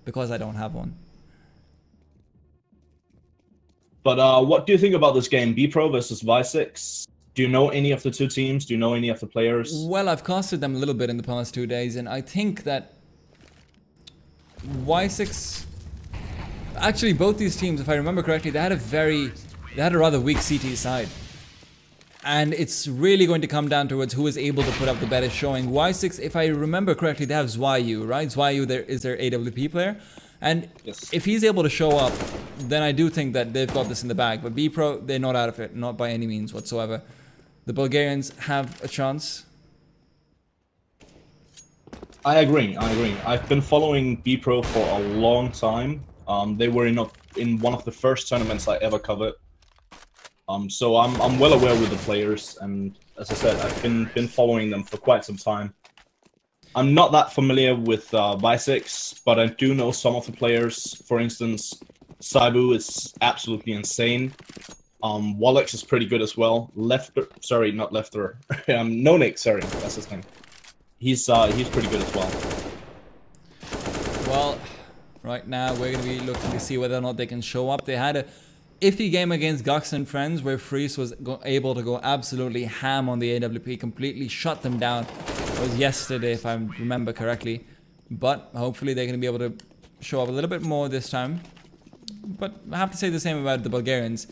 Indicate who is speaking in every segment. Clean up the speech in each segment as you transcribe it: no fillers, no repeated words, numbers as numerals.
Speaker 1: because I don't have one.
Speaker 2: But what do you think about this game, Bpro versus Wysix? Do you know any of the two teams? Do you know any of the players?
Speaker 1: Well, I've casted them a little bit in the past 2 days, and I think that Wysix... Actually, both these teams, if I remember correctly, they had a rather weak CT side. And it's really going to come down towards who is able to put up the better showing. Wysix, if I remember correctly, they have Zwayu, right? Zwayu is their AWP player. And
Speaker 2: yes,
Speaker 1: if he's able to show up, then I do think that they've got this in the bag. But Bpro, they're not out of it, not by any means whatsoever. The Bulgarians have a chance.
Speaker 2: I agree. I've been following Bpro for a long time. They were in one of the first tournaments I ever covered. So I'm well aware with the players, and as I said, I've been following them for quite some time. I'm not that familiar with Wysix, but I do know some of the players. For instance, Saibu is absolutely insane. Wallix is pretty good as well. Nonik, sorry, that's his name. He's pretty good as well.
Speaker 1: Well, right now we're going to be looking to see whether or not they can show up. They had a iffy game against Gux and Friends where Freeze was able to go absolutely ham on the AWP, completely shut them down. It was yesterday, if I remember correctly. But hopefully they're going to be able to show up a little bit more this time. But I have to say the same about the Bulgarians.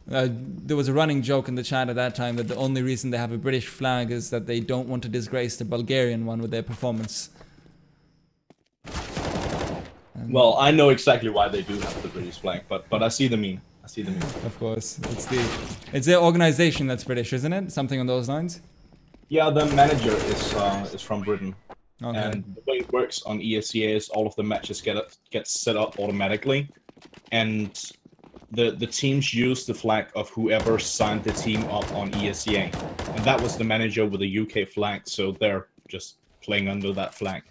Speaker 1: There was a running joke in the chat at that time that the only reason they have a British flag is that they don't want to disgrace the Bulgarian one with their performance.
Speaker 2: Well, I know exactly why they do have the British flag, but I see the meme. I see the meme.
Speaker 1: Of course, it's their organization that's British, isn't it? Something on those lines.
Speaker 2: Yeah, the manager is from Britain,
Speaker 1: okay.
Speaker 2: And the way it works on ESEA is all of the matches get set up automatically, and the teams use the flag of whoever signed the team up on ESEA, and that was the manager with the UK flag, so they're just playing under that flag.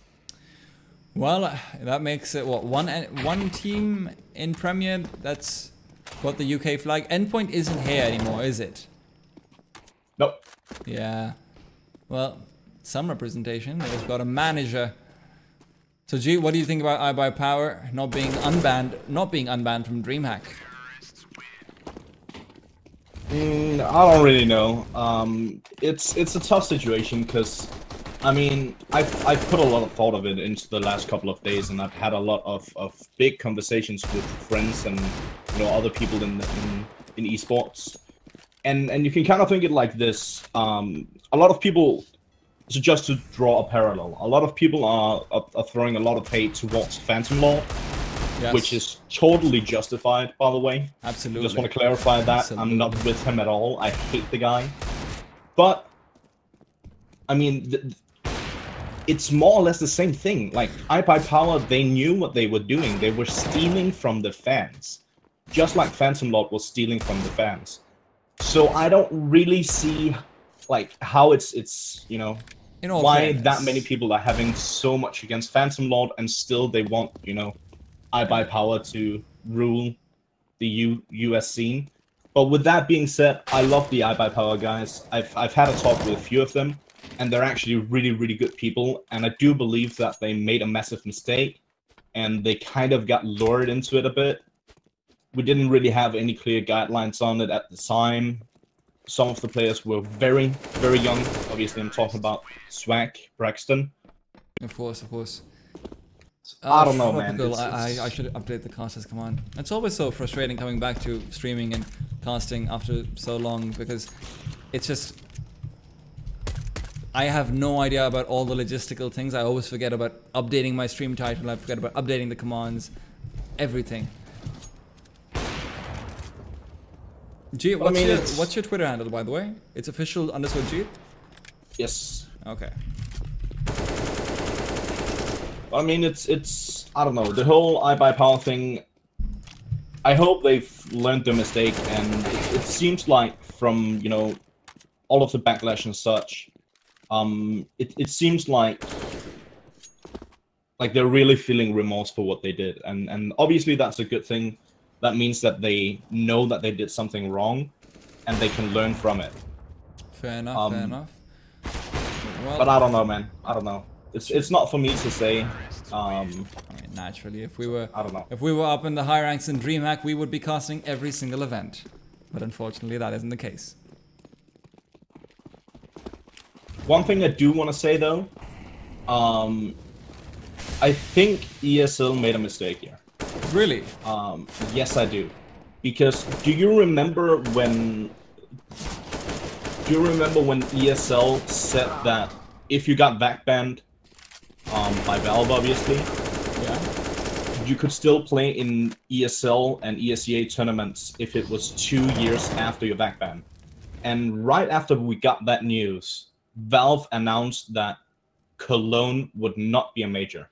Speaker 1: Well, that makes it, what, one team in Premier that's got the UK flag? Endpoint isn't here anymore, is it?
Speaker 2: Nope.
Speaker 1: Yeah. Well, some representation. They've got a manager. So, G, what do you think about iBuyPower not being unbanned from DreamHack?
Speaker 2: I don't really know. It's a tough situation because, I mean, I've put a lot of thought of it into the last couple of days, and I've had a lot of big conversations with friends and other people in esports, and you can kind of think it like this. A lot of people, so just to draw a parallel, a lot of people are throwing a lot of hate towards Phantom Lord, yes, which is totally justified, by the way.
Speaker 1: Absolutely.
Speaker 2: Just want to clarify that. Absolutely. I'm not with him at all. I hate the guy, but I mean, it's more or less the same thing. Like, iBuyPower, they knew what they were doing. They were stealing from the fans, just like Phantom Lord was stealing from the fans. So I don't really see, like, how it's why that many people are having so much against Phantom Lord, and still they want, iBuyPower to rule the US scene. But with that being said, I love the iBuyPower guys. I've had a talk with a few of them, and they're actually really, really good people. And I do believe that they made a massive mistake, and they kind of got lured into it a bit. We didn't really have any clear guidelines on it at the time. Some of the players were very, very young. Obviously, I'm talking about Swag, Braxton.
Speaker 1: Of course, of course.
Speaker 2: I don't know, man.
Speaker 1: I should update the casters command. It's always so frustrating coming back to streaming and casting after so long, because it's just, I have no idea about all the logistical things. I always forget about updating my stream title. I forget about updating the commands, everything. G, what's your Twitter handle, by the way? It's official_G?
Speaker 2: Yes.
Speaker 1: Okay.
Speaker 2: I mean, it's I don't know, the whole iBuyPower thing. I hope they've learned their mistake, and it seems like from all of the backlash and such, it seems like they're really feeling remorse for what they did, and obviously that's a good thing. That means that they know that they did something wrong, and they can learn from it.
Speaker 1: Fair enough, fair enough.
Speaker 2: Well, but I don't know, man. I don't know. It's not for me to say.
Speaker 1: I mean, naturally, if we were,
Speaker 2: I don't know.
Speaker 1: if we were up in the high ranks in DreamHack, we would be casting every single event. But unfortunately, that isn't the case.
Speaker 2: One thing I do want to say though, I think ESL made a mistake here.
Speaker 1: Really?
Speaker 2: Yes, I do. Because do you remember when ESL said that if you got backbanned by Valve, obviously,
Speaker 1: Yeah.
Speaker 2: you could still play in ESL and ESEA tournaments if it was 2 years after your backban. And right after we got that news, Valve announced that Cologne would not be a major.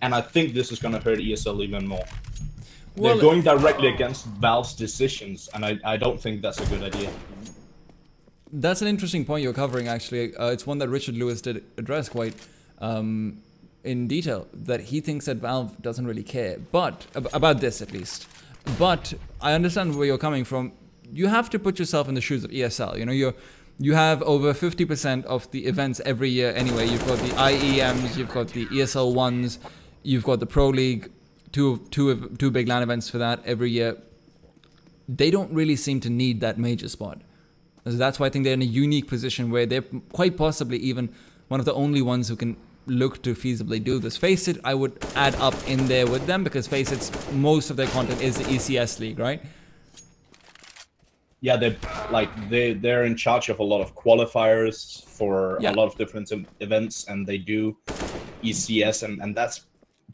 Speaker 2: And I think this is going to hurt ESL even more.
Speaker 1: Well,
Speaker 2: they're going directly against Valve's decisions, and I don't think that's a good idea.
Speaker 1: That's an interesting point you're covering, actually. It's one that Richard Lewis did address quite in detail, that he thinks that Valve doesn't really care, but about this at least. But I understand where you're coming from. You have to put yourself in the shoes of ESL. You know, you have over 50% of the events every year anyway. You've got the IEMs, you've got the ESL ones, you've got the Pro League. Two big LAN events for that every year. They don't really seem to need that major spot. So that's why I think they're in a unique position where they're quite possibly even one of the only ones who can look to feasibly do this. Faceit, I would add up in there with them because Faceit's most of their content is the ECS league, right?
Speaker 2: Yeah, they're in charge of a lot of qualifiers for a lot of different events, and they do ECS, and that's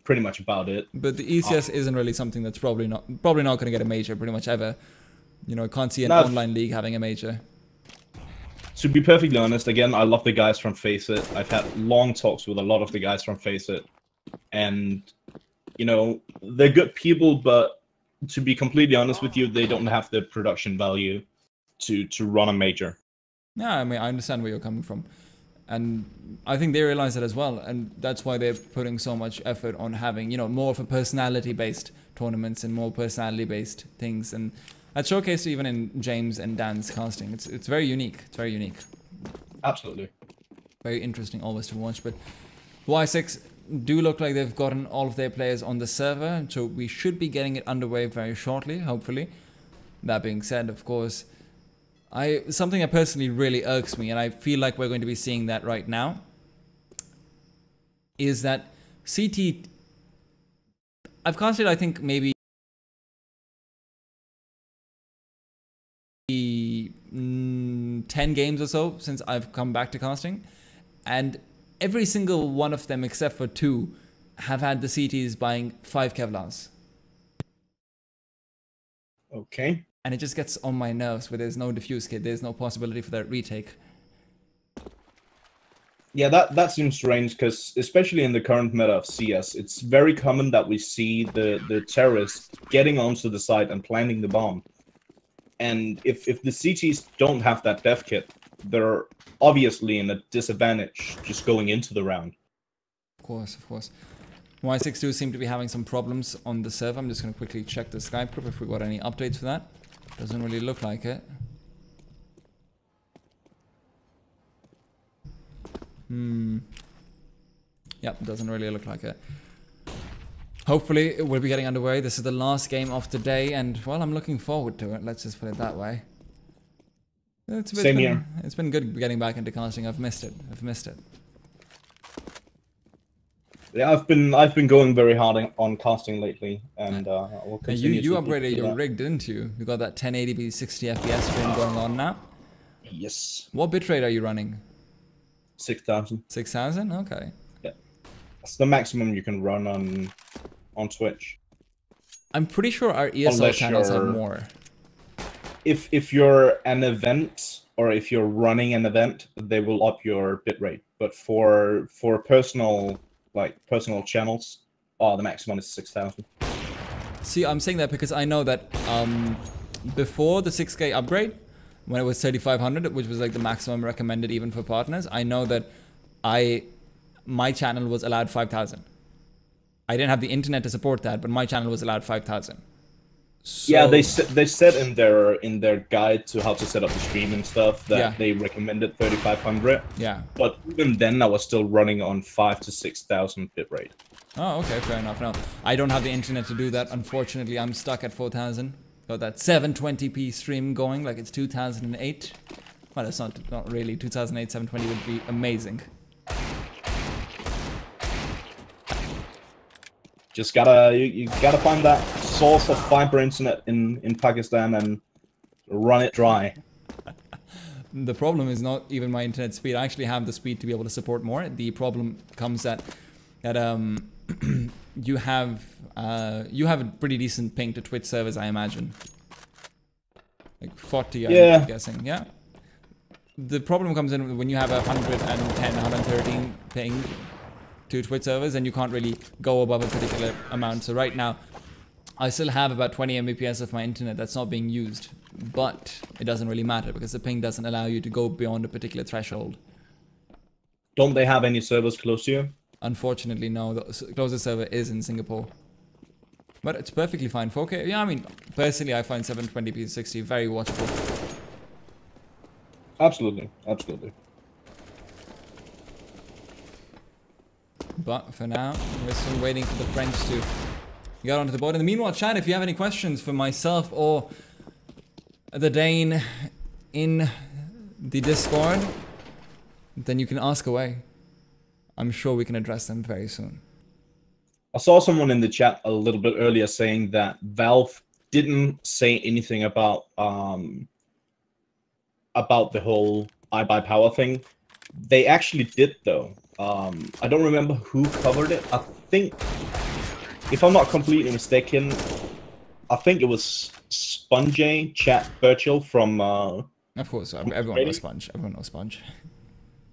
Speaker 2: pretty much about it.
Speaker 1: But the ECS isn't really something that's probably not going to get a major pretty much ever. You know, I can't see an online league having a major.
Speaker 2: To be perfectly honest, again, I love the guys from Faceit. I've had long talks with a lot of the guys from Faceit, and you know, they're good people, but to be completely honest with you, they don't have the production value to run a major.
Speaker 1: Yeah, I mean, I understand where you're coming from. And I think they realize that as well, and that's why they're putting so much effort on having, you know, more of a personality-based tournaments and more personality-based things, and that's showcased even in James and Dan's casting. It's very unique. It's very unique.
Speaker 2: Absolutely.
Speaker 1: Very interesting, always to watch. But Wysix do look like they've gotten all of their players on the server, so we should be getting it underway very shortly, hopefully. That being said, of course, something that personally really irks me, and I feel like we're going to be seeing that right now, is that CT... I've casted, I think, maybe 10 games or so since I've come back to casting, and every single one of them except for 2 have had the CTs buying 5 Kevlars.
Speaker 2: Okay.
Speaker 1: And it just gets on my nerves where there's no diffuse kit, there's no possibility for that retake.
Speaker 2: Yeah, that seems strange, because especially in the current meta of CS, it's very common that we see the terrorists getting onto the site and planting the bomb. And if the CTs don't have that dev kit, they're obviously in a disadvantage just going into the round.
Speaker 1: Of course, of course. Wysix do seem to be having some problems on the server. I'm just going to quickly check the Skype group if we got any updates for that. Doesn't really look like it. Yep, doesn't really look like it. Hopefully it will be getting underway. This is the last game of the day, and well, I'm looking forward to it. Let's just put it that way.
Speaker 2: Same here.
Speaker 1: It's been good getting back into casting. I've missed it. I've missed it.
Speaker 2: Yeah, I've been going very hard on casting lately, and we'll continue.
Speaker 1: You upgraded your rig, didn't you? You got that 1080p 60 FPS stream going on now.
Speaker 2: Yes.
Speaker 1: What bitrate are you running?
Speaker 2: 6,000.
Speaker 1: 6,000? Okay.
Speaker 2: Yeah, that's the maximum you can run on Twitch.
Speaker 1: I'm pretty sure our ESL channels have more.
Speaker 2: If you're an event, or if you're running an event, they will up your bitrate. But for personal channels, the maximum is 6,000.
Speaker 1: See, I'm saying that because I know that before the 6K upgrade, when it was 3,500, which was like the maximum recommended even for partners, I know that my channel was allowed 5,000. I didn't have the internet to support that, but my channel was allowed 5,000. So,
Speaker 2: yeah, they said in their guide to how to set up the stream and stuff that they recommended 3500.
Speaker 1: Yeah.
Speaker 2: But even then, I was still running on 5,000 to 6,000 bitrate.
Speaker 1: Oh, okay, fair enough. No, I don't have the internet to do that. Unfortunately, I'm stuck at 4,000. Got that 720p stream going like it's 2008. Well, it's not really. 2008 720 would be amazing.
Speaker 2: Just you gotta find that source of fiber internet in Pakistan and run it dry.
Speaker 1: The problem is not even my internet speed. I actually have the speed to be able to support more. The problem comes that you have a pretty decent ping to Twitch servers, I imagine. Like 40, I'm guessing. Yeah. The problem comes in when you have 110, 113 ping to Twitch servers, and you can't really go above a particular amount. So right now, I still have about 20 Mbps of my internet that's not being used, but it doesn't really matter because the ping doesn't allow you to go beyond a particular threshold.
Speaker 2: Don't they have any servers close to you?
Speaker 1: Unfortunately, no. The closest server is in Singapore. But it's perfectly fine. 4K, yeah, I mean, personally, I find 720p 60 very watchable.
Speaker 2: Absolutely, absolutely.
Speaker 1: But for now, we're still waiting for the French to get onto the board. In the meanwhile, chat, if you have any questions for myself or the Dane in the Discord, then you can ask away. I'm sure we can address them very soon.
Speaker 2: I saw someone in the chat a little bit earlier saying that Valve didn't say anything about the whole iBuyPower thing. They actually did, though. I don't remember who covered it. I think, if I'm not completely mistaken, I think it was Sponge Chat Virtual from...
Speaker 1: of course, everyone knows Sponge. Everyone knows Sponge.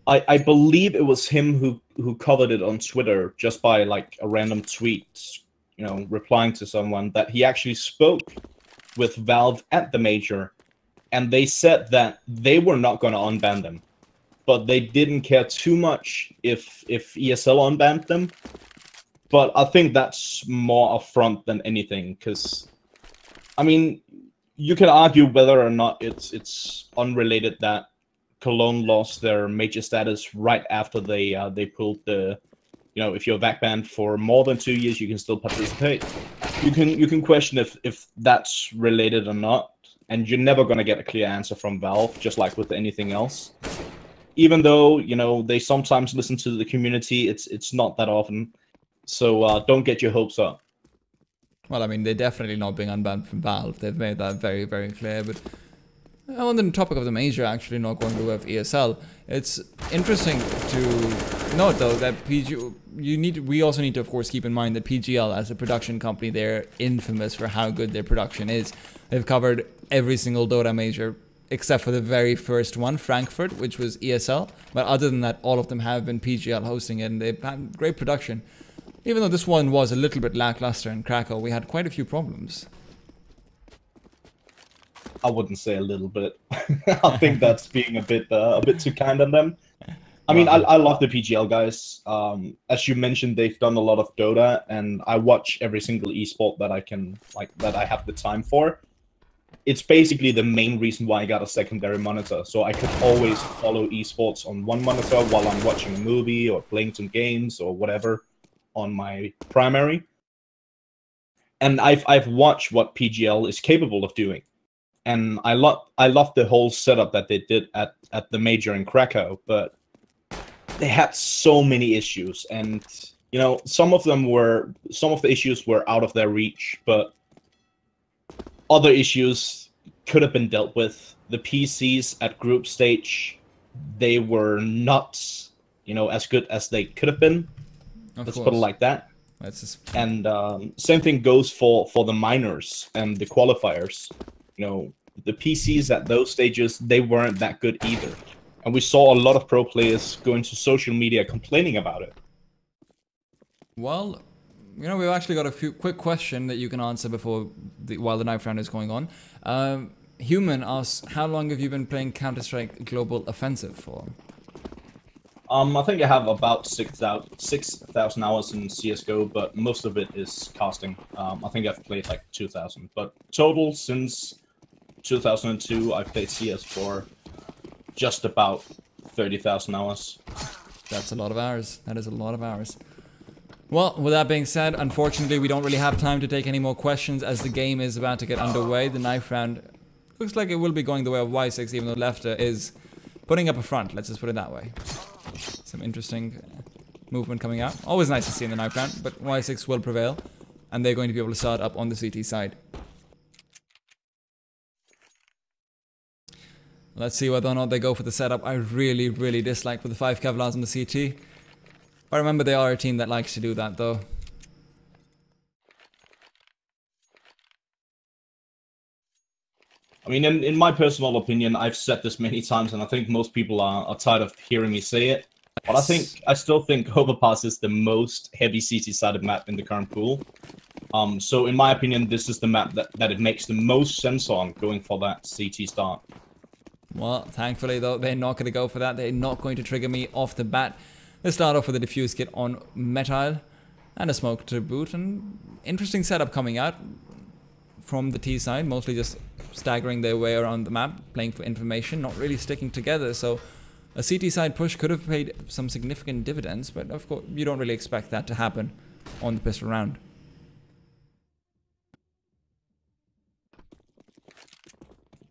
Speaker 2: I believe it was him who covered it on Twitter just by like a random tweet, you know, replying to someone, that he actually spoke with Valve at the major, and they said that they were not going to unban them, but they didn't care too much if ESL unbanned them. But I think that's more upfront than anything, because I mean, you can argue whether or not it's unrelated that Cologne lost their major status right after they pulled the, you know, if you're VAC banned for more than 2 years, you can still participate. You can question if that's related or not, and you're never gonna get a clear answer from Valve, just like with anything else. Even though, you know, they sometimes listen to the community, it's not that often. So don't get your hopes up.
Speaker 1: Well, I mean, they're definitely not being unbanned from Valve. They've made that very, very clear. But on the topic of the major actually not going to with ESL, it's interesting to note though that we also need to of course keep in mind that PGL as a production company, they're infamous for how good their production is. They've covered every single Dota major except for the very first one, Frankfurt, which was ESL. But other than that, all of them have been PGL hosting it, and they've had great production. Even though this one was a little bit lackluster in Krakow, we had quite a few problems.
Speaker 2: I wouldn't say a little bit. I think that's being a bit too kind on them. I mean, I love the PGL guys. As you mentioned, they've done a lot of Dota, and I watch every single esport that I have the time for. It's basically the main reason why I got a secondary monitor, so I could always follow esports on one monitor while I'm watching a movie or playing some games or whatever on my primary. And I've watched what PGL is capable of doing. And I love the whole setup that they did at the major in Krakow, but they had so many issues, and you know, some of the issues were out of their reach, but other issues could have been dealt with. The PCs at group stage, they were not, you know, as good as they could have been. Let's put it like that. And same thing goes for the minors and the qualifiers. You know, the PCs at those stages, they weren't that good either. And we saw a lot of pro players going to social media complaining about it.
Speaker 1: Well, you know, we've actually got a few quick question that you can answer while the knife round is going on. Human asks, how long have you been playing Counter-Strike Global Offensive for?
Speaker 2: I think I have about 6,000 hours in CSGO, but most of it is casting. I think I've played like 2,000, but total since 2002, I've played CS for just about 30,000 hours.
Speaker 1: That's a lot of hours. That is a lot of hours. Well, with that being said, unfortunately, we don't really have time to take any more questions as the game is about to get underway. The knife round looks like it will be going the way of Wysix, even though Lefter is putting up a front. Let's just put it that way. Some interesting movement coming out. Always nice to see in the knife round, but Wysix will prevail, and they're going to be able to start up on the CT side. Let's see whether or not they go for the setup I really, really dislike with the 5 Kevlars on the CT. I remember they are a team that likes to do that, though.
Speaker 2: I mean, in my personal opinion, I've said this many times, and I think most people are tired of hearing me say it. But I still think Overpass is the most heavy CT-sided map in the current pool. So in my opinion, this is the map that it makes the most sense on going for that CT start.
Speaker 1: Well, thankfully, though, they're not going to go for that. They're not going to trigger me off the bat. They start off with a diffuse kit on Metile and a smoke to boot. And interesting setup coming out from the T side, mostly just staggering their way around the map, playing for information, not really sticking together. So a CT side push could have paid some significant dividends, but of course you don't really expect that to happen on the pistol round.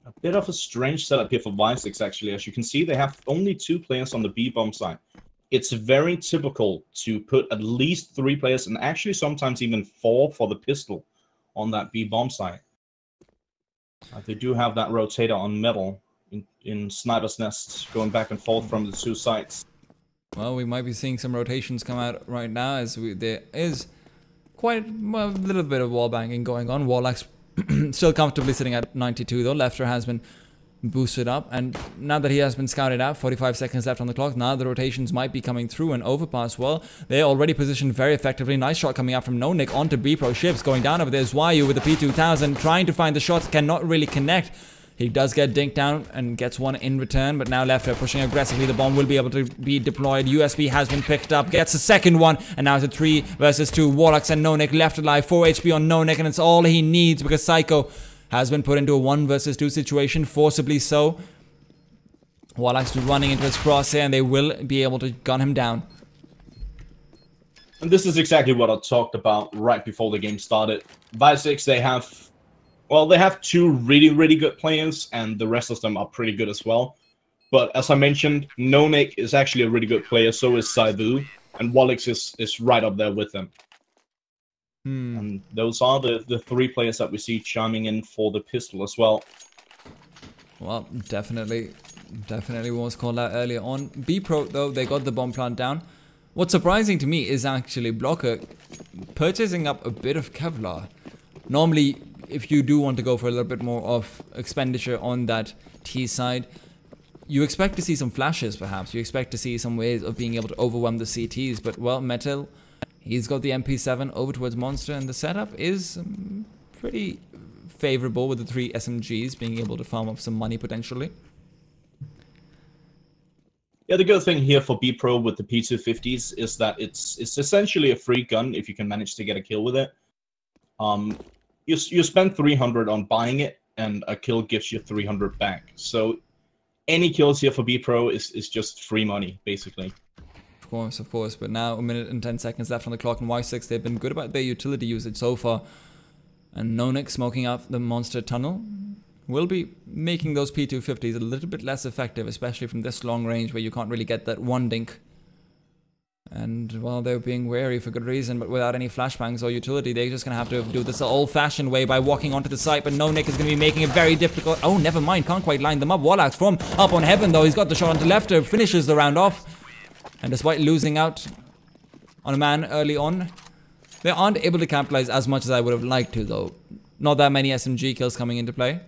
Speaker 2: A bit of a strange setup here for Wysix, actually. As you can see, they have only 2 players on the B-bomb side. It's very typical to put at least 3 players, and actually sometimes even 4 for the pistol on that B-bomb side. They do have that rotator on metal in Sniper's Nest, going back and forth from the 2 sides.
Speaker 1: Well, we might be seeing some rotations come out right now, as there is quite a little bit of wall banging going on. Warlock's still comfortably sitting at 92 though. Lefter has been boosted up, and now that he has been scouted out, 45 seconds left on the clock, now the rotations might be coming through. And Overpass, well, they're already positioned very effectively. Nice shot coming out from NoNick onto Bpro ships, going down over there. Zwayu with the P2000, trying to find the shots, cannot really connect. He does get dinked down and gets one in return, but now Lefter pushing aggressively. The bomb will be able to be deployed. USB has been picked up, gets a second one, and now it's a 3 versus 2. Warlocks and NoNick left alive, 4 HP on NoNick, and it's all he needs because Psycho has been put into a 1 versus 2 situation, forcibly so. Warlock's running into his crosshair, and they will be able to gun him down.
Speaker 2: And this is exactly what I talked about right before the game started. Wysix, they have 2 really, really good players, and the rest of them are pretty good as well. But as I mentioned, NoNick is actually a really good player, so is Saivu, and Wallix is right up there with them. And those are the 3 players that we see chiming in for the pistol as well.
Speaker 1: Well, definitely was called out earlier on. Bpro, though, they got the bomb plant down. What's surprising to me is actually Blocker purchasing up a bit of Kevlar. Normally, if you do want to go for a little bit more of expenditure on that T side, you expect to see some flashes, perhaps. You expect to see some ways of being able to overwhelm the CTs, but, well, Metal, he's got the MP7 over towards Monster, and the setup is pretty favorable with the 3 SMGs being able to farm up some money potentially.
Speaker 2: Yeah, the good thing here for Bpro with the P250s is that it's essentially a free gun if you can manage to get a kill with it. You spend 300 on buying it, and a kill gives you 300 back. So any kills here for Bpro is just free money, basically.
Speaker 1: Of course, but now 1 minute and 10 seconds left on the clock, and Wysix, they've been good about their utility usage so far. And NoNick smoking out the Monster tunnel will be making those P250s a little bit less effective, especially from this long range where you can't really get that 1 dink. And, well, they're being wary for good reason, but without any flashbangs or utility, they're just going to have to do this the old-fashioned way by walking onto the site, but NoNick is going to be making it very difficult. Oh, never mind, can't quite line them up. Warlock's from up on heaven, though. He's got the shot onto Lefter, finishes the round off. And despite losing out on a man early on, they aren't able to capitalize as much as I would have liked to, though. Not that many SMG kills coming into play.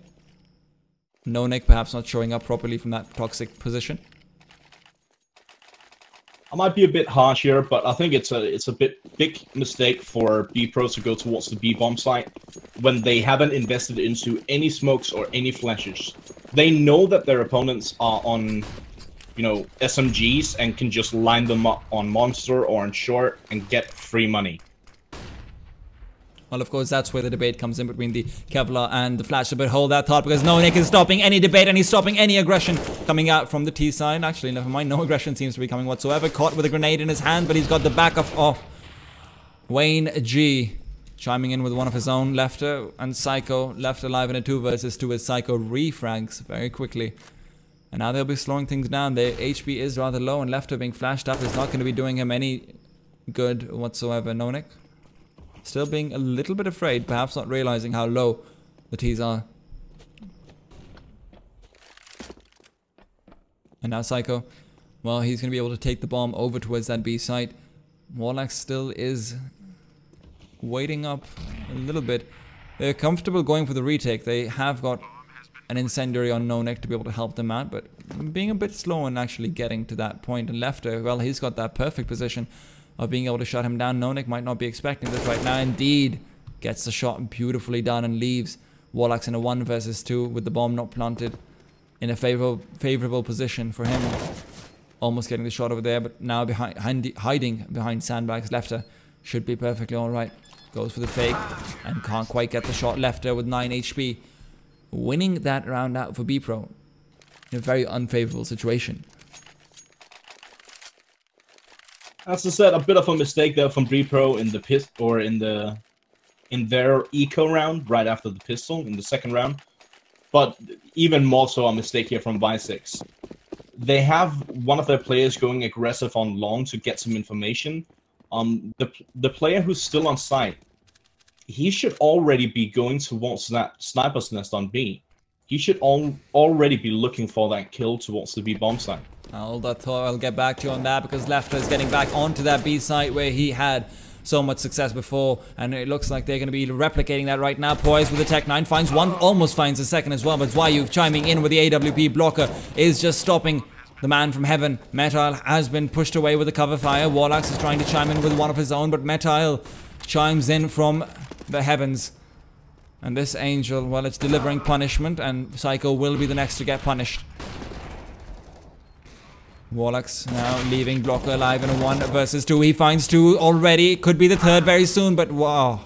Speaker 1: NoNick perhaps not showing up properly from that toxic position.
Speaker 2: I might be a bit harsh here, but I think it's a big mistake for Bpro to go towards the B-bomb site when they haven't invested into any smokes or any flashes. They know that their opponents are on you know, SMGs and can just line them up on Monster or on Short and get free money.
Speaker 1: Well, of course, that's where the debate comes in between the Kevlar and the Flash. But hold that thought, because Nonik is stopping any debate and he's stopping any aggression coming out from the T side. Actually, never mind, no aggression seems to be coming whatsoever. Caught with a grenade in his hand, but he's got the back of Wayne G. Chiming in with one of his own. Lefter and Psycho left alive in a 2 versus 2 as Psycho refrags very quickly. And now they'll be slowing things down. Their HP is rather low, and Lefter being flashed up is not going to be doing him any good whatsoever. Nonik still being a little bit afraid, perhaps not realizing how low the T's are. And now Psycho, well, he's going to be able to take the bomb over towards that B site. Warlock still is waiting up a little bit. They're comfortable going for the retake. They have got an incendiary on Nonik to be able to help them out, but being a bit slow in actually getting to that point. And Lefter, well, he's got that perfect position of being able to shut him down. Nonik might not be expecting this right now. Indeed, gets the shot beautifully done and leaves Warlock's in a 1 versus 2 with the bomb not planted in a favorable position for him. Almost getting the shot over there, but now hiding behind sandbags. Lefter should be perfectly alright. Goes for the fake and can't quite get the shot. Lefter with 9 HP. Winning that round out for Bpro in a very unfavorable situation.
Speaker 2: As I said, a bit of a mistake there from Bpro in the in their eco round right after the pistol in the second round, but even more so a mistake here from Wysix. They have one of their players going aggressive on long to get some information. The player who's still on site, he should already be going towards that sniper's nest on B. He should already be looking for that kill towards the B bomb site.
Speaker 1: Hold that thought, I'll get back to you on that, because Lefter is getting back onto that B site where he had so much success before, and it looks like they're going to be replicating that right now. Poised with the Tech 9, finds one, almost finds a second as well, but Zwayu chiming in with the AWP blocker is just stopping the man from heaven. Metal has been pushed away with the cover fire. Warlocks is trying to chime in with one of his own, but Metal chimes in from the heavens. And this angel, well, it's delivering punishment, and Psycho will be the next to get punished. Warlocks now leaving blocker alive in a 1 versus 2. He finds 2 already. Could be the 3rd very soon, but wow.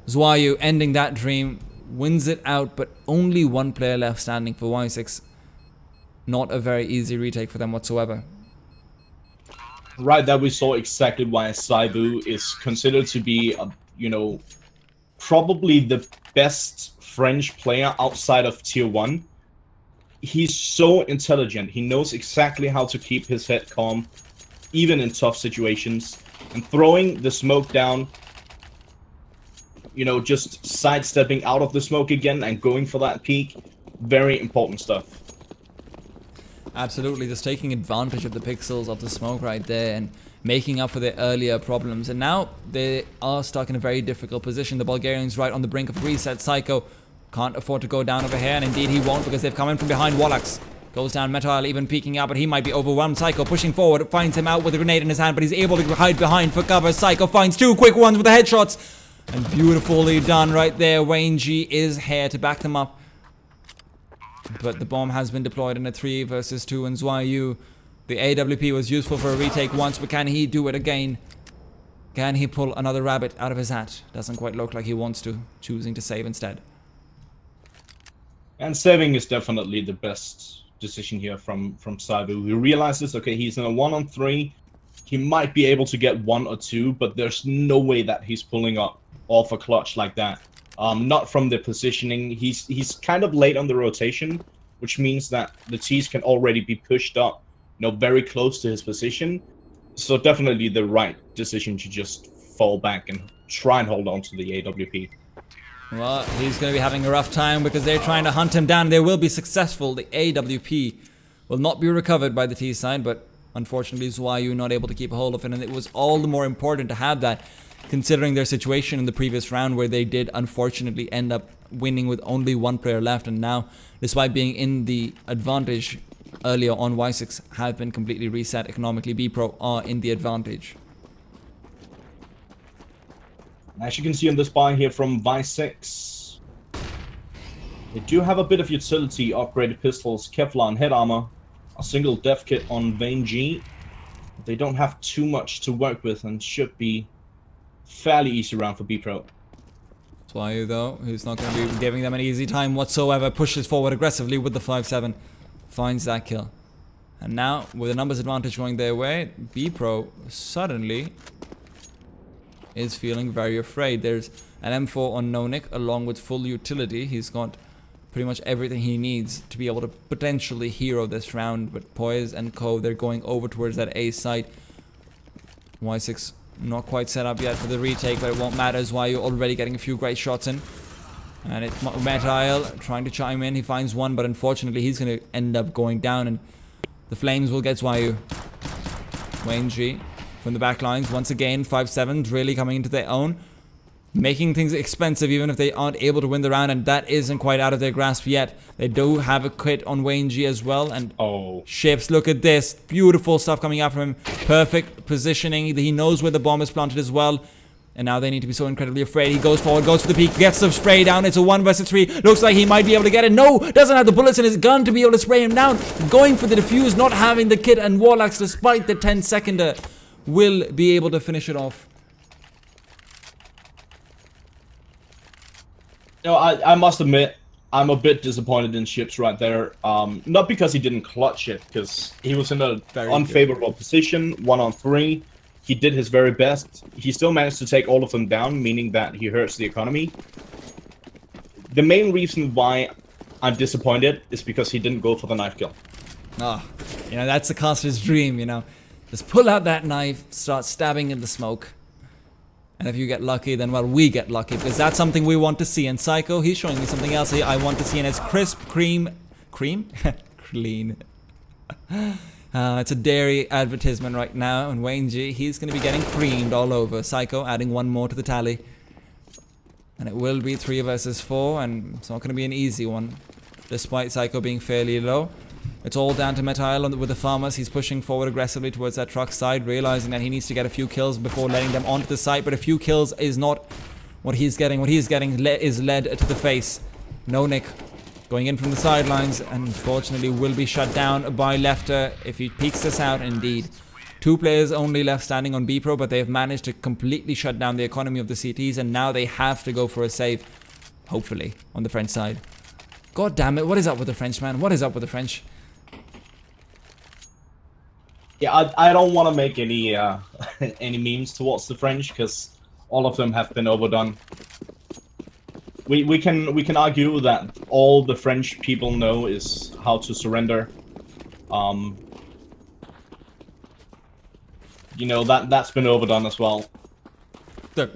Speaker 1: Zwayu ending that dream. Wins it out, but only 1 player left standing for Wysix. Not a very easy retake for them whatsoever.
Speaker 2: Right, that we saw exactly why Saibu is considered to be, you know, probably the best French player outside of Tier 1. He's so intelligent. He knows exactly how to keep his head calm, even in tough situations. And throwing the smoke down, you know, just sidestepping out of the smoke again and going for that peak, very important stuff.
Speaker 1: Absolutely, just taking advantage of the pixels of the smoke right there and making up for their earlier problems. And now they are stuck in a very difficult position. The Bulgarians right on the brink of reset. Psycho can't afford to go down over here, and indeed he won't, because they've come in from behind. Warlocks goes down. Metal even peeking out, but he might be overwhelmed. Psycho pushing forward, finds him out with a grenade in his hand, but he's able to hide behind for cover. Psycho finds 2 quick ones with the headshots, and beautifully done right there. Wayne G is here to back them up. But the bomb has been deployed in a 3 versus 2, and Zwayu, the AWP was useful for a retake once, but can he do it again? Can he pull another rabbit out of his hat? Doesn't quite look like he wants to, choosing to save instead.
Speaker 2: And saving is definitely the best decision here from Saibu. He realizes, okay, he's in a 1-on-3. He might be able to get 1 or 2, but there's no way that he's pulling up off a clutch like that. Not from the positioning. He's kind of late on the rotation, which means that the T's can already be pushed up, you know, very close to his position. So definitely the right decision to just fall back and try and hold on to the AWP.
Speaker 1: Well, he's going to be having a rough time because they're trying to hunt him down. They will be successful. The AWP will not be recovered by the T side, but unfortunately Zwayu not able to keep a hold of it, and it was all the more important to have that, considering their situation in the previous round where they did unfortunately end up winning with only 1 player left, and now, despite being in the advantage earlier on, Wysix have been completely reset economically. Bpro are in the advantage.
Speaker 2: As you can see on this buy here from Wysix, they do have a bit of utility, upgraded pistols, Kevlar and head armor, A single death kit on Vayne G. They don't have too much to work with and should be fairly easy round for Bpro.
Speaker 1: Swyu though, who's not going to be giving them an easy time whatsoever, pushes forward aggressively with the 5-7, finds that kill. And now, with a numbers advantage going their way, Bpro suddenly is feeling very afraid. There's an M4 on Nonic along with full utility. He's got pretty much everything he needs to be able to potentially hero this round. But Poise and Co, they're going over towards that A site. Wysix not quite set up yet for the retake, but it won't matter as Swyu already getting a few great shots in. And it's Metile trying to chime in. He finds one, but unfortunately he's going to end up going down, and the Flames will get Swyu. Wayne G from the back lines once again. 5-7s really coming into their own, making things expensive even if they aren't able to win the round, and that isn't quite out of their grasp yet. They do have a kit on Wayne G as well, and Ships, look at this. Beautiful stuff coming out from him. Perfect positioning. He knows where the bomb is planted as well. And now they need to be so incredibly afraid. He goes forward, goes for the peak, gets the spray down. It's a 1 versus 3. Looks like he might be able to get it. No, doesn't have the bullets in his gun to be able to spray him down. Going for the defuse, not having the kit, and Warlocks, despite the 10-seconder, will be able to finish it off.
Speaker 2: No, I must admit, I'm a bit disappointed in Ships right there. Not because he didn't clutch it, because he was in an unfavorable position, 1-on-3. He did his very best. He still managed to take all of them down, meaning that he hurts the economy. The main reason why I'm disappointed is because he didn't go for the knife kill.
Speaker 1: Oh, you know, that's the caster's dream, you know. Just pull out that knife, start stabbing in the smoke. And if you get lucky, then, well, we get lucky, because that's something we want to see. And Psycho, he's showing me something else I want to see, and it's crisp cream... Cream? Clean. It's a dairy advertisement right now, and Wayne G, he's going to be getting creamed all over. Psycho adding one more to the tally. And it will be 3 versus 4, and it's not going to be an easy one, despite Psycho being fairly low. It's all down to Metile with the farmers. He's pushing forward aggressively towards that truck side, realizing that he needs to get a few kills before letting them onto the site. But a few kills is not what he's getting. What he's getting is led to the face. Nonic going in from the sidelines, and unfortunately will be shut down by Lefter if he peeks this out. Indeed, 2 players only left standing on Bpro, but they have managed to completely shut down the economy of the CTs, and now they have to go for a save, hopefully, on the French side. God damn it, what is up with the French, man? What is up with the French?
Speaker 2: Yeah, I don't want to make any any memes towards the French, because all of them have been overdone. We can argue that all the French people know is how to surrender. You know, that's been overdone as well.
Speaker 1: Look,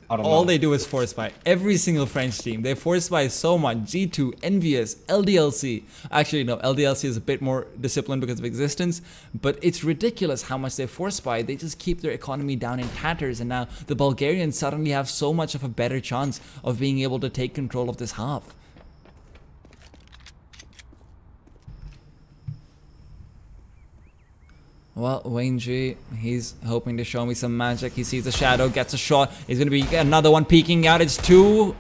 Speaker 1: all they do is force buy. Every single French team, they force buy so much. G2, Envious, LDLC. Actually, no, LDLC is a bit more disciplined because of existence, but it's ridiculous how much they force buy. They just keep their economy down in tatters, and now the Bulgarians suddenly have so much of a better chance of being able to take control of this half. Well, Wayne G, he's hoping to show me some magic. He sees a shadow, gets a shot. He's going to be another one peeking out. It's 2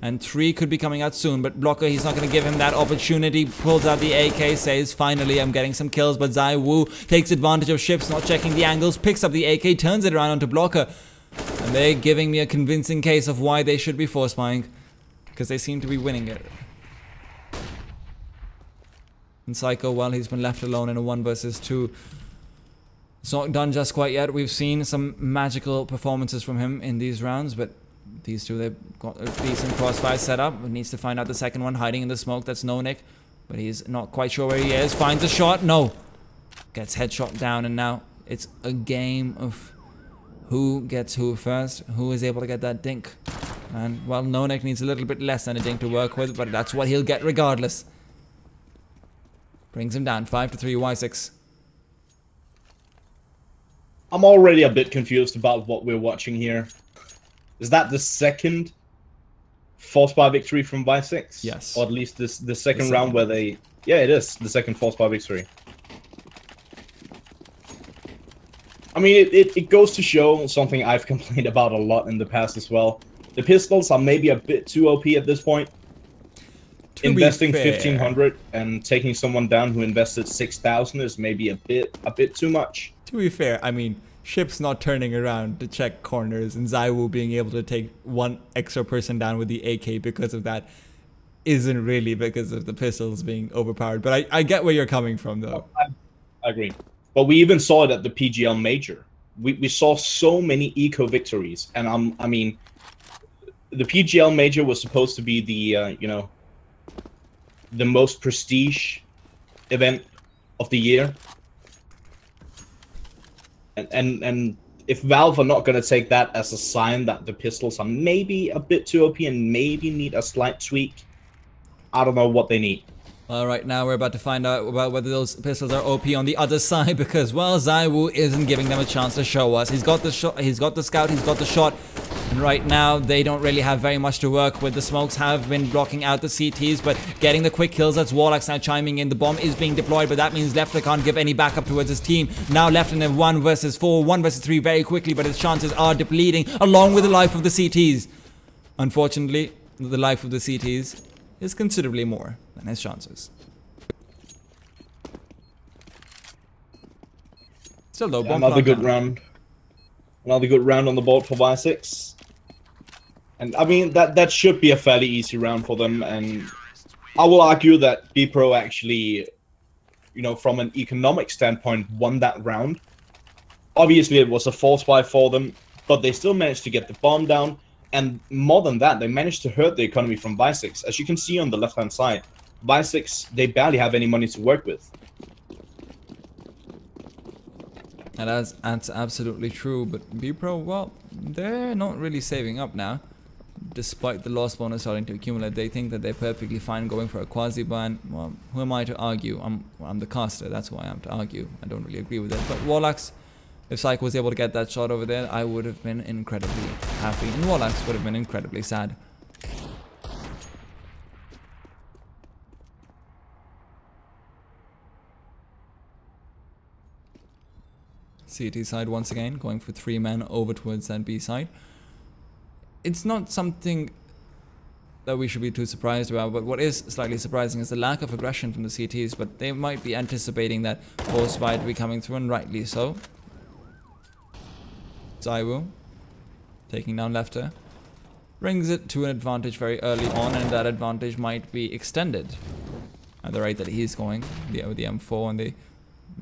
Speaker 1: and 3 could be coming out soon. But Blocker, he's not going to give him that opportunity. Pulls out the AK, says, finally, I'm getting some kills. But Zai Wu takes advantage of Ships, not checking the angles, picks up the AK, turns it around onto Blocker. And they're giving me a convincing case of why they should be force buying, because they seem to be winning it. And Psycho, well, he's been left alone in a 1 versus 2. It's not done just quite yet. We've seen some magical performances from him in these rounds, but these two, they've got a decent crossfire set up. He needs to find out the second one, hiding in the smoke. That's Nonic, but he's not quite sure where he is. Finds a shot. No. Gets headshot down, and now it's a game of who gets who first, who is able to get that dink. And, well, Nonic needs a little bit less than a dink to work with, but that's what he'll get regardless. Brings him down, 5-3, Wysix.
Speaker 2: I'm already a bit confused about what we're watching here. Is that the second force buy victory from Wysix?
Speaker 1: Yes.
Speaker 2: Or at least the second round where they... Yeah, it is the second force buy victory. I mean, it goes to show something I've complained about a lot in the past as well. The pistols are maybe a bit too OP at this point. investing 1,500 and taking someone down who invested 6,000 is maybe a bit too much.
Speaker 1: To be fair, I mean, Ship's not turning around to check corners, and ZywOo being able to take one extra person down with the AK because of that isn't really because of the pistols being overpowered. But I get where you're coming from, though.
Speaker 2: I agree. But we even saw it at the PGL Major. We saw so many eco victories, and I mean, the PGL Major was supposed to be the you know, the most prestige event of the year. And if Valve are not going to take that as a sign that the pistols are maybe a bit too OP and maybe need a slight tweak, I don't know what they need.
Speaker 1: Well, right now we're about to find out about whether those pistols are OP on the other side, because, well, ZywOo isn't giving them a chance to show us. He's got the shot, he's got the scout, he's got the shot. And right now, they don't really have very much to work with. The smokes have been blocking out the CTs, but getting the quick kills. That's Warlock's now chiming in. The bomb is being deployed, but that means Lefter can't give any backup towards his team. Now Left in a 1 versus 4, 1 versus 3 very quickly, but his chances are depleting along with the life of the CTs. Unfortunately, the life of the CTs is considerably more than his chances. Still though,
Speaker 2: another good round. Another good round on the board for Wysix. And I mean, that should be a fairly easy round for them. And I will argue that Bpro actually, you know, from an economic standpoint, won that round. Obviously, it was a force buy for them, but they still managed to get the bomb down. And more than that, they managed to hurt the economy from Wysix. As you can see on the left-hand side, Wysix, they barely have any money to work with.
Speaker 1: And that's absolutely true, but Bpro, well, they're not really saving up now. Despite the loss bonus starting to accumulate, they think that they're perfectly fine going for a quasi-ban. Well, who am I to argue? I'm the caster, that's why I'm to argue. I don't really agree with it. But Warlocks, if Psycho was able to get that shot over there, I would have been incredibly happy. And Warlocks would have been incredibly sad. CT side once again, going for 3 men over towards that B side. It's not something that we should be too surprised about, but what is slightly surprising is the lack of aggression from the CTs, but they might be anticipating that force buy to be coming through, and rightly so. ZywOo taking down Lefter brings it to an advantage very early on, and that advantage might be extended at the rate that he's going. The M4 and the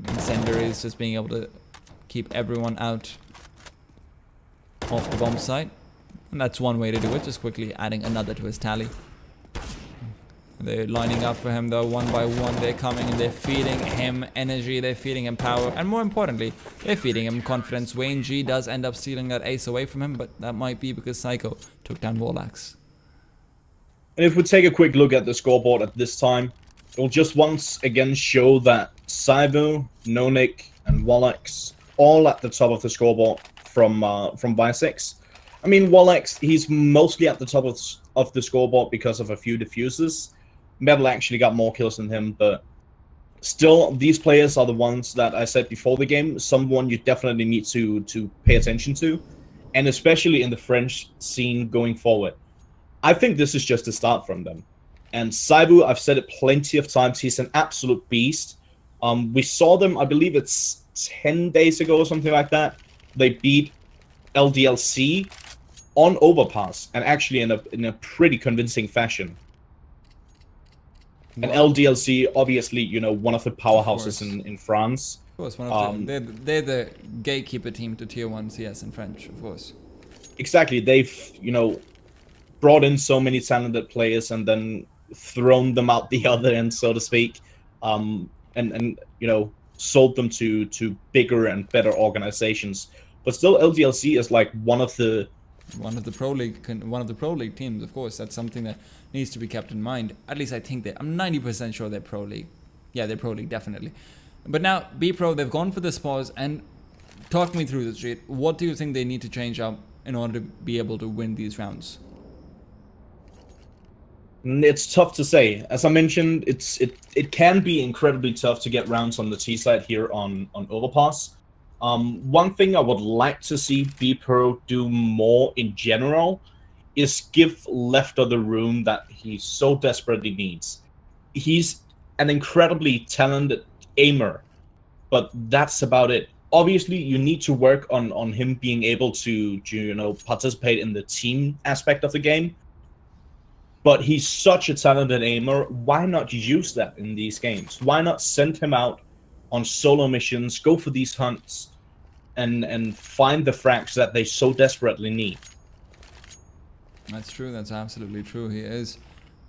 Speaker 1: incendiaries just being able to keep everyone out off the bomb site. And that's one way to do it, just quickly adding another to his tally. They're lining up for him though, one by one. They're coming and they're feeding him energy, they're feeding him power, and more importantly, they're feeding him confidence. Wayne G does end up stealing that ace away from him, but that might be because Psycho took down Warlocks.
Speaker 2: And if we take a quick look at the scoreboard at this time, it will just once again show that ZywOo, Nonic, and Warlocks all at the top of the scoreboard from Wysix. I mean, Warlocks, he's mostly at the top of the scoreboard because of a few diffuses. Metal actually got more kills than him, but still, these players are the ones that I said before the game, someone you definitely need to pay attention to, and especially in the French scene going forward. I think this is just a start from them. And ZywOo, I've said it plenty of times, he's an absolute beast. We saw them, I believe it's 10 days ago or something like that. They beat LDLC on Overpass, and actually in a pretty convincing fashion. And LDLC, obviously, you know, one of the powerhouses in France.
Speaker 1: Of course, one of they're the gatekeeper team to Tier 1 CS in French, of course.
Speaker 2: Exactly, they've, you know, brought in so many talented players and then thrown them out the other end, so to speak, and you know, sold them to bigger and better organizations. But still, LDLC is like one of the pro league teams. Of course, that's something that needs to be kept in mind. At least I think that I'm 90% sure they're pro league. Yeah, they're pro league definitely. But now Bpro, they've gone for this pause, and talk me through this, Street. What do you think they need to change up in order to be able to win these rounds? It's tough to say. As I mentioned, it can be incredibly tough to get rounds on the T side here on Overpass. One thing I would like to see Bpro do more in general is give Lefter the room that he so desperately needs. He's an incredibly talented aimer, but that's about it. Obviously, you need to work on him being able to participate in the team aspect of the game. But he's such a talented aimer. Why not use that in these games? Why not send him out on solo missions, go for these hunts, and find the frags that they so desperately need?
Speaker 1: That's true. That's absolutely true. He is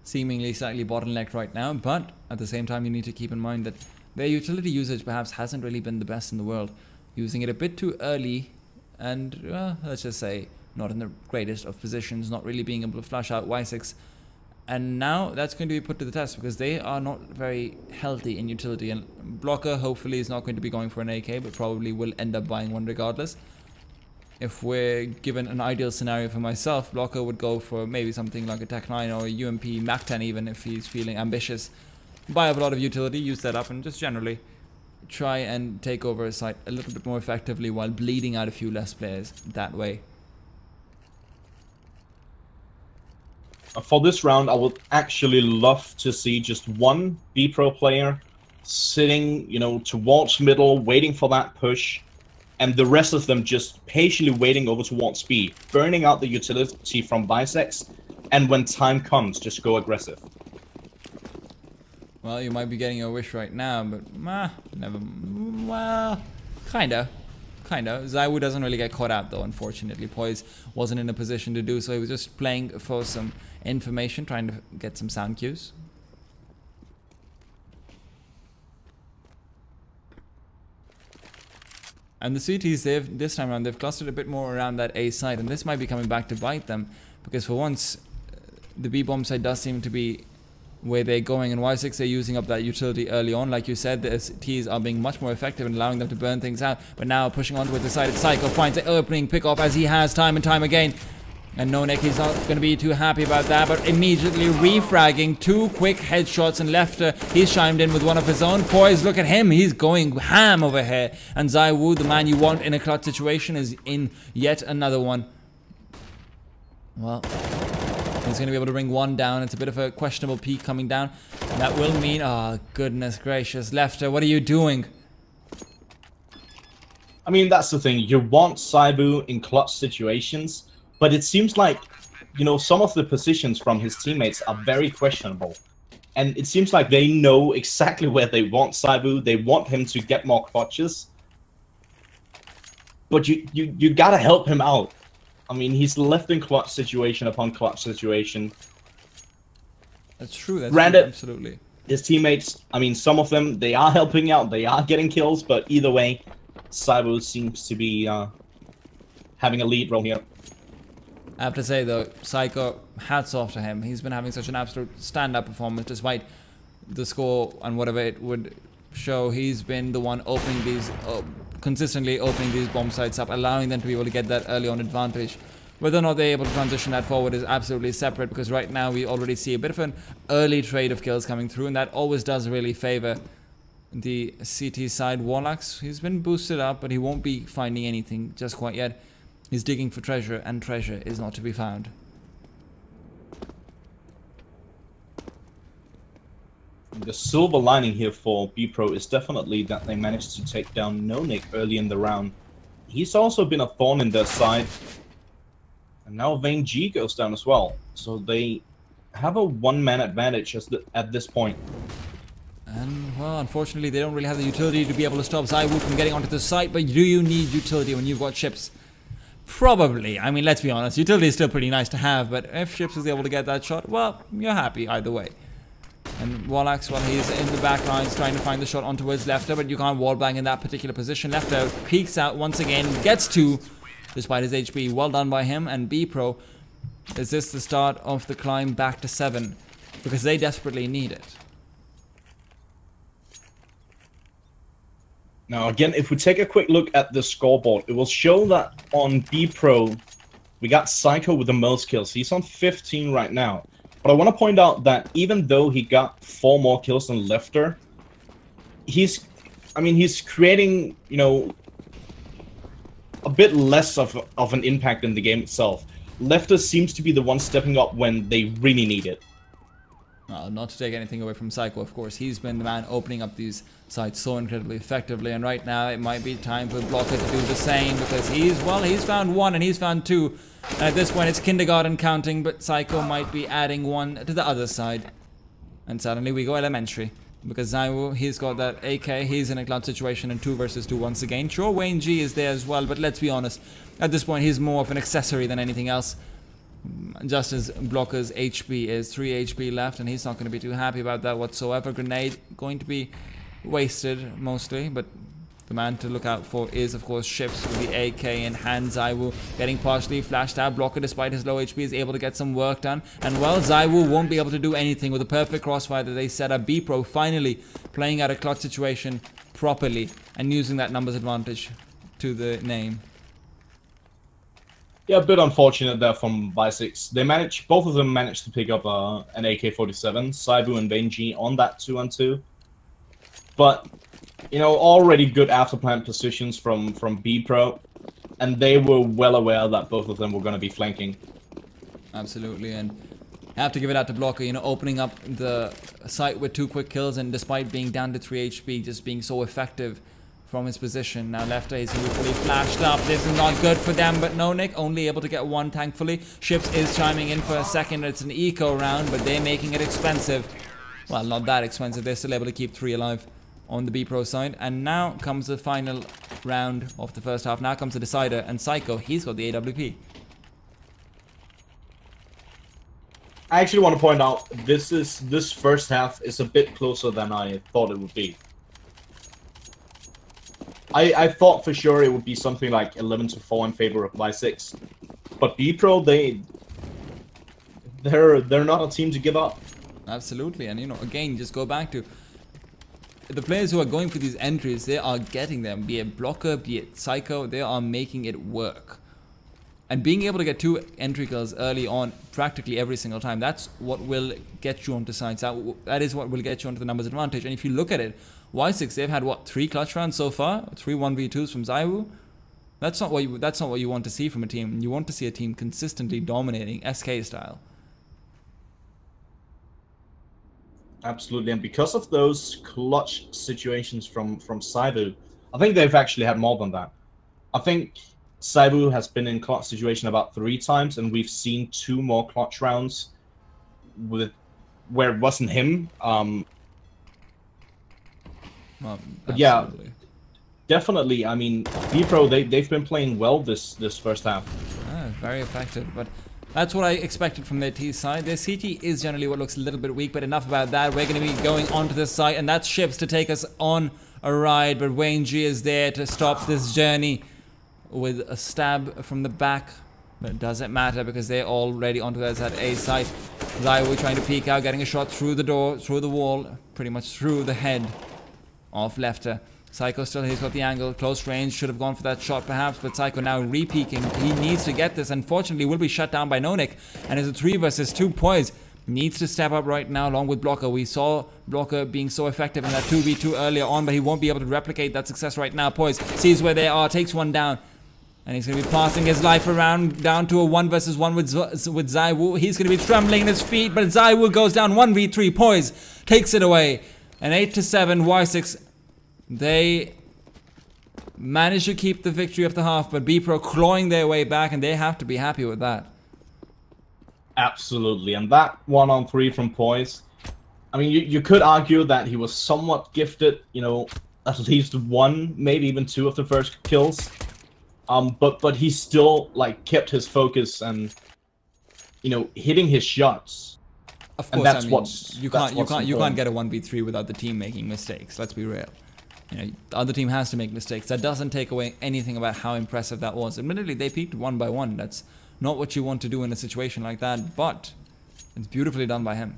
Speaker 1: seemingly slightly bottlenecked right now, but at the same time, you need to keep in mind that their utility usage perhaps hasn't really been the best in the world. Using it a bit too early, and let's just say not in the greatest of positions, not really being able to flush out Wysix. And now that's going to be put to the test because they are not very healthy in utility. And Blocker hopefully is not going to be going for an AK, but probably will end up buying one regardless. If we're given an ideal scenario for myself, Blocker would go for maybe something like a Tech 9 or a UMP Mac 10 even if he's feeling ambitious. Buy up a lot of utility, use that up, and just generally try and take over a site a little bit more effectively while bleeding out a few less players that way.
Speaker 2: For this round, I would actually love to see just one Bpro player sitting, towards middle, waiting for that push, and the rest of them just patiently waiting over towards B, burning out the utility from Wysix, and when time comes, just go aggressive.
Speaker 1: Well, you might be getting your wish right now, but never. Well, kinda. ZywOo doesn't really get caught out though, unfortunately. Poise wasn't in a position to do so. He was just playing for some information, trying to get some sound cues. And the CTs, this time around, they've clustered a bit more around that A site, and this might be coming back to bite them, because for once, the B bomb site does seem to be where they're going, and Wysix, they're using up that utility early on. Like you said, the STs are being much more effective in allowing them to burn things out, but now pushing on with the side, Psycho finds the opening pick-off as he has time and time again. And Nonek, he's not going to be too happy about that, but immediately refragging 2 quick headshots, and Lefter, he's chimed in with one of his own. Poise, look at him, he's going ham over here. And ZywOo, the man you want in a clutch situation, is in yet another one. Well, he's going to be able to bring one down. It's a bit of a questionable peak coming down. And that will mean, oh, goodness gracious. Lefter, what are you doing?
Speaker 2: I mean, that's the thing. You want ZywOo in clutch situations, but it seems like, some of the positions from his teammates are very questionable. And it seems like they know exactly where they want ZywOo. They want him to get more clutches. But you gotta help him out. I mean, he's left in clutch situation upon clutch situation.
Speaker 1: That's true. That's
Speaker 2: Granted,
Speaker 1: true, absolutely.
Speaker 2: His teammates, I mean, some of them, they are helping out. They are getting kills. But either way, ZywOo seems to be having a lead role here.
Speaker 1: I have to say, though, Psycho, hats off to him. He's been having such an absolute stand-up performance, despite the score and whatever it would show. He's been the one opening these... consistently opening these bomb sites up, allowing them to be able to get that early on advantage. Whether or not they're able to transition that forward is absolutely separate, because right now we already see a bit of an early trade of kills coming through, and that always does really favor the CT side. Warlocks, he's been boosted up, but he won't be finding anything just quite yet. He's digging for treasure, and treasure is not to be found.
Speaker 2: The silver lining here for Bpro is definitely that they managed to take down Nonek early in the round. He's also been a thorn in their side. And now Vayne G goes down as well. So they have a one-man advantage at this point.
Speaker 1: And, well, unfortunately, they don't really have the utility to be able to stop ZywOo from getting onto the site. But do you need utility when you've got ships? Probably. I mean, let's be honest. Utility is still pretty nice to have. But if ships is able to get that shot, well, you're happy either way. And Warlocks, well, he's in the back lines trying to find the shot onto his Lefter, but you can't wallbang in that particular position. Lefter peeks out once again, gets 2 despite his HP. Well done by him. And Bpro, is this the start of the climb back to 7? Because they desperately need it.
Speaker 2: Now, again, if we take a quick look at the scoreboard, it will show that on Bpro, we got Psycho with the most kills. He's on 15 right now. But I want to point out that even though he got 4 more kills than Lefter, he's creating, a bit less of an impact in the game itself. Lefter seems to be the one stepping up when they really need it.
Speaker 1: Well, not to take anything away from Psycho, of course. He's been the man opening up these sites so incredibly effectively. And right now, it might be time for Blocker to do the same. Because he's found one and he's found two. And at this point, it's kindergarten counting. But Psycho might be adding one to the other side. And suddenly we go elementary. Because Zaiwu, he's got that AK. He's in a clutch situation and 2 versus 2 once again. Sure, Wayne G is there as well. But let's be honest. At this point, he's more of an accessory than anything else. Just as Blocker's HP is 3 HP left, and he's not going to be too happy about that whatsoever. Grenade going to be wasted mostly, but the man to look out for is of course Ships with the AK in hand. Zaiwu getting partially flashed out. Blocker, despite his low HP, is able to get some work done, and well, Zaiwu won't be able to do anything with the perfect crossfire that they set up. Bpro finally playing out a clutch situation properly and using that numbers advantage to the name.
Speaker 2: Yeah, a bit unfortunate there from Wysix. Both of them managed to pick up an AK-47, Saibu and Benji on that 2-on-2. But, you know, already good after-plant positions from Bpro, and they were well aware that both of them were going to be flanking.
Speaker 1: Absolutely, and I have to give it out to Blocker, you know, opening up the site with 2 quick kills, and despite being down to 3 HP, just being so effective from his position. Now Lefter is fully flashed up. This is not good for them, but no Nick, only able to get 1 thankfully. Ships is chiming in for a second. It's an eco round, but they're making it expensive. Well, not that expensive. They're still able to keep 3 alive on the Bpro side. And now comes the final round of the first half. Now comes the decider, and Psycho, he's got the AWP.
Speaker 2: I actually want to point out, this first half is a bit closer than I thought it would be. I thought for sure it would be something like 11-4 in favor of Wysix, but Bpro, they're not a team to give up.
Speaker 1: Absolutely, and you know, again, just go back to the players who are going for these entries. They are getting them, be it Blocker, be it Psycho. They are making it work, and being able to get 2 entry kills early on, practically every single time. That's what will get you onto sides. That is what will get you onto the numbers advantage. And if you look at it, Wysix, they've had what, 3 clutch rounds so far, 3 1v2s from Zaiwu. That's not what you want to see from a team. You want to see a team consistently dominating SK style.
Speaker 2: Absolutely, and because of those clutch situations from Saibu, I think they've actually had more than that. I think Saibu has been in clutch situation about 3 times, and we've seen 2 more clutch rounds where it wasn't him. But yeah, definitely. I mean, Bpro, they've been playing well this first half.
Speaker 1: Very effective, but that's what I expected from their T side. Their CT is generally what looks a little bit weak, but enough about that. We're going to be going onto this site, and that's Ships to take us on a ride. But Wayne G is there to stop this journey with a stab from the back. But it doesn't matter because they're already onto that A site. Zaiwu trying to peek out, getting a shot through the door, through the wall, pretty much through the head of Lefter. Psycho still, he's got the angle, close range, should have gone for that shot perhaps, but Psycho now re-peeking. He needs to get this, unfortunately will be shut down by Nonik, and it's a 3 versus 2. Poise needs to step up right now along with Blocker. We saw Blocker being so effective in that 2v2 earlier on, but he won't be able to replicate that success right now. Poise sees where they are, takes one down, and he's going to be passing his life around down to a 1 versus 1 with Zaiwu. He's going to be trembling in his feet, but Zaiwu goes down 1v3. Poise takes it away. And 8-7, Wysix, they managed to keep the victory of the half, but Bpro clawing their way back, and they have to be happy with that.
Speaker 2: Absolutely, and that 1-on-3 from Poise, I mean, you could argue that he was somewhat gifted, you know, at least 1, maybe even 2 of the first kills. But he still, like, kept his focus and, you know, hitting his shots.
Speaker 1: Of course, I mean, you can't get a 1v3 without the team making mistakes. Let's be real. You know, the other team has to make mistakes. That doesn't take away anything about how impressive that was. Admittedly, they peaked 1 by 1. That's not what you want to do in a situation like that, but it's beautifully done by him.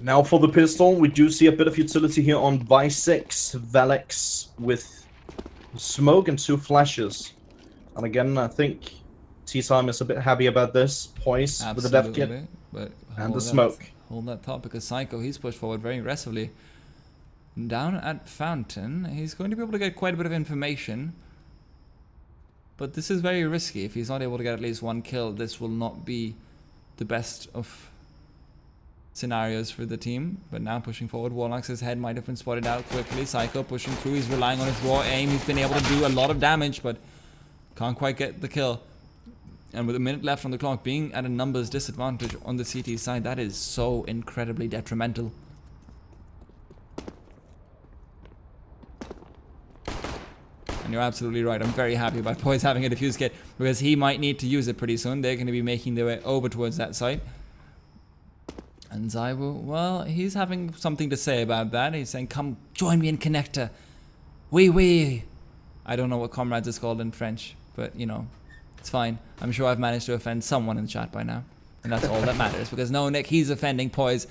Speaker 2: Now for the pistol, we do see a bit of utility here on Wysix. Valex with smoke and 2 flashes. And again, I think T-Time is a bit happy about this. Poise with the death kit and the smoke.
Speaker 1: Hold that thought, because Psycho, he's pushed forward very aggressively. Down at Fountain, he's going to be able to get quite a bit of information. But this is very risky. If he's not able to get at least one kill, this will not be the best of scenarios for the team. But now pushing forward, Warlock's head might have been spotted out quickly. Psycho pushing through. He's relying on his raw aim. He's been able to do a lot of damage, but can't quite get the kill. And with a minute left on the clock, being at a numbers disadvantage on the CT side, that is so incredibly detrimental. And you're absolutely right. I'm very happy about Poise having a defuse kit, because he might need to use it pretty soon. They're going to be making their way over towards that site. And Zaiwu, well, he's having something to say about that. He's saying, come join me in Connector. Oui. I don't know what comrades is called in French, but you know, it's fine. I'm sure I've managed to offend someone in the chat by now. And that's all that matters, because no, Nick, he's offending Poise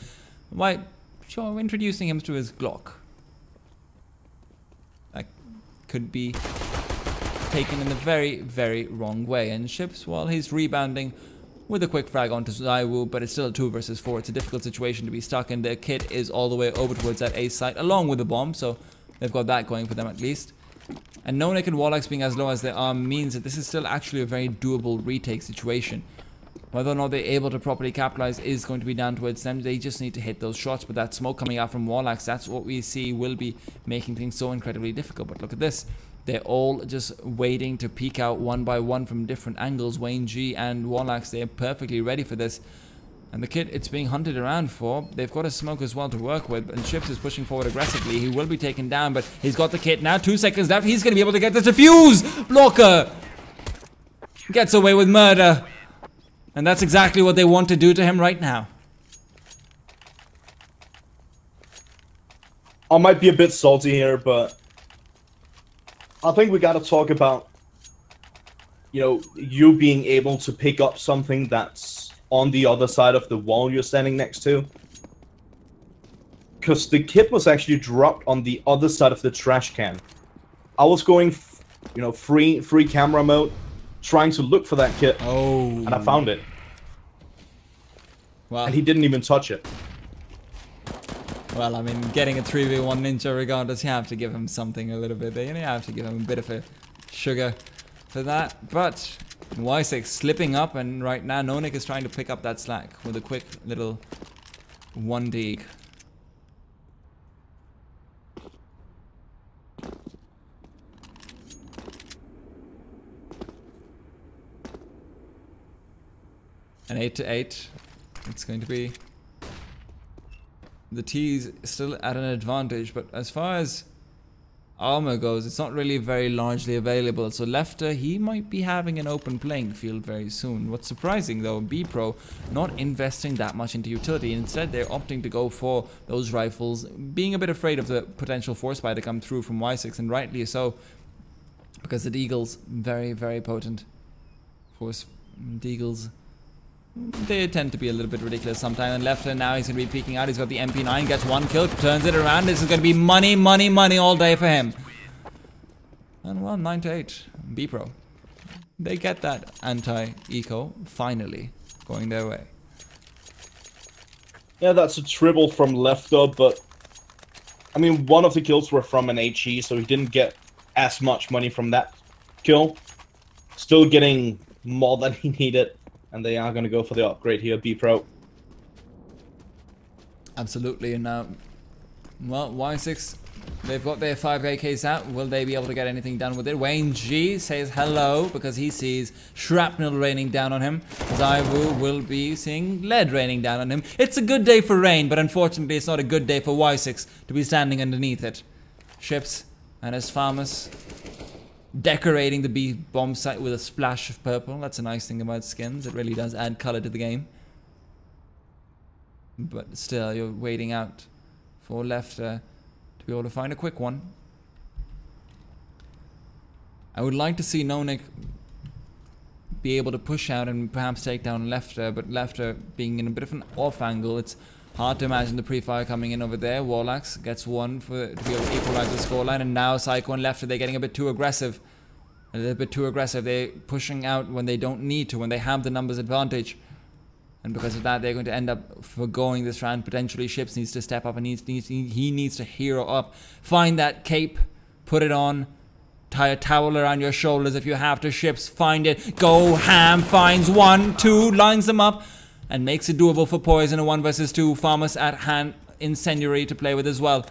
Speaker 1: by introducing him to his Glock. That could be taken in a very, very wrong way. And Ships, well, he's rebounding with a quick frag onto Zaiwu, but it's still a 2 versus 4. It's a difficult situation to be stuck in. Their kit is all the way over towards that A site, along with the bomb, so they've got that going for them at least. And No Nick and Warlocks being as low as they are means that this is still actually a very doable retake situation. Whether or not they're able to properly capitalize is going to be down towards them. They just need to hit those shots. But that smoke coming out from Warlocks, that's what we see will be making things so incredibly difficult. But look at this. They're all just waiting to peek out one by one from different angles. Wayne G and Warlocks, they're perfectly ready for this. And the kit it's being hunted around for, they've got a smoke as well to work with. And Ships is pushing forward aggressively. He will be taken down, but he's got the kit now. 2 seconds left. He's going to be able to get the defuse. Blocker gets away with murder. And that's exactly what they want to do to him right now.
Speaker 2: I might be a bit salty here, but I think we got to talk about, you know, you being able to pick up something that's on the other side of the wall you're standing next to. Because the kit was actually dropped on the other side of the trash can. I was going, you know, free camera mode, trying to look for that kit.
Speaker 1: Oh.
Speaker 2: And I found it.
Speaker 1: Well,
Speaker 2: and he didn't even touch it.
Speaker 1: Well, I mean, getting a 3v1 ninja regardless, you have to give him something a little bit there. You have to give him a bit of a sugar for that. But Wysix slipping up, and right now Nonik is trying to pick up that slack with a quick little 1D. An 8-8. It's going to be the T's still at an advantage, but as far as armor goes, it's not really very largely available. So Lefter, he might be having an open playing field very soon. What's surprising though, Bpro not investing that much into utility. Instead, they're opting to go for those rifles, being a bit afraid of the potential force buy to come through from Wysix, and rightly so, because the Deagle's very, very potent. Force Deagles, they tend to be a little bit ridiculous sometimes. And Lefter now, he's going to be peeking out. He's got the MP9, gets 1 kill, turns it around. This is going to be money, money, money all day for him. And well, 9-8. Bpro, they get that anti-eco finally going their way.
Speaker 2: Yeah, that's a triple from Lefter, but I mean, one of the kills were from an HE, so he didn't get as much money from that kill. Still getting more than he needed. And they are going to go for the upgrade here, Bpro.
Speaker 1: Absolutely, and now, well, Wysix, they've got their 5 AKs out. Will they be able to get anything done with it? Wayne G says hello, because he sees shrapnel raining down on him. Zaiwu will be seeing lead raining down on him. It's a good day for rain, but unfortunately it's not a good day for Wysix to be standing underneath it. Ships and his farmers decorating the B-bomb site with a splash of purple. That's a nice thing about skins. It really does add color to the game. But still, you're waiting out for Lefter to be able to find a quick one. I would like to see Nonik be able to push out and perhaps take down Lefter, but Lefter being in a bit of an off angle, it's hard to imagine the pre-fire coming in over there. Warlocks gets 1 to be able to equalize the scoreline, and now Psycho and Lefter, they're getting a bit too aggressive. A little bit too aggressive. They're pushing out when they don't need to, when they have the numbers advantage. And because of that, they're going to end up forgoing this round. Potentially, Ships needs to step up, and he needs to hero up. Find that cape, put it on, Tie a towel around your shoulders if you have to. Ships, find it. Go ham, finds 1, 2, lines them up, and makes it doable for Poison. A 1 versus 2. Farmers at hand. Incendiary to play with as well.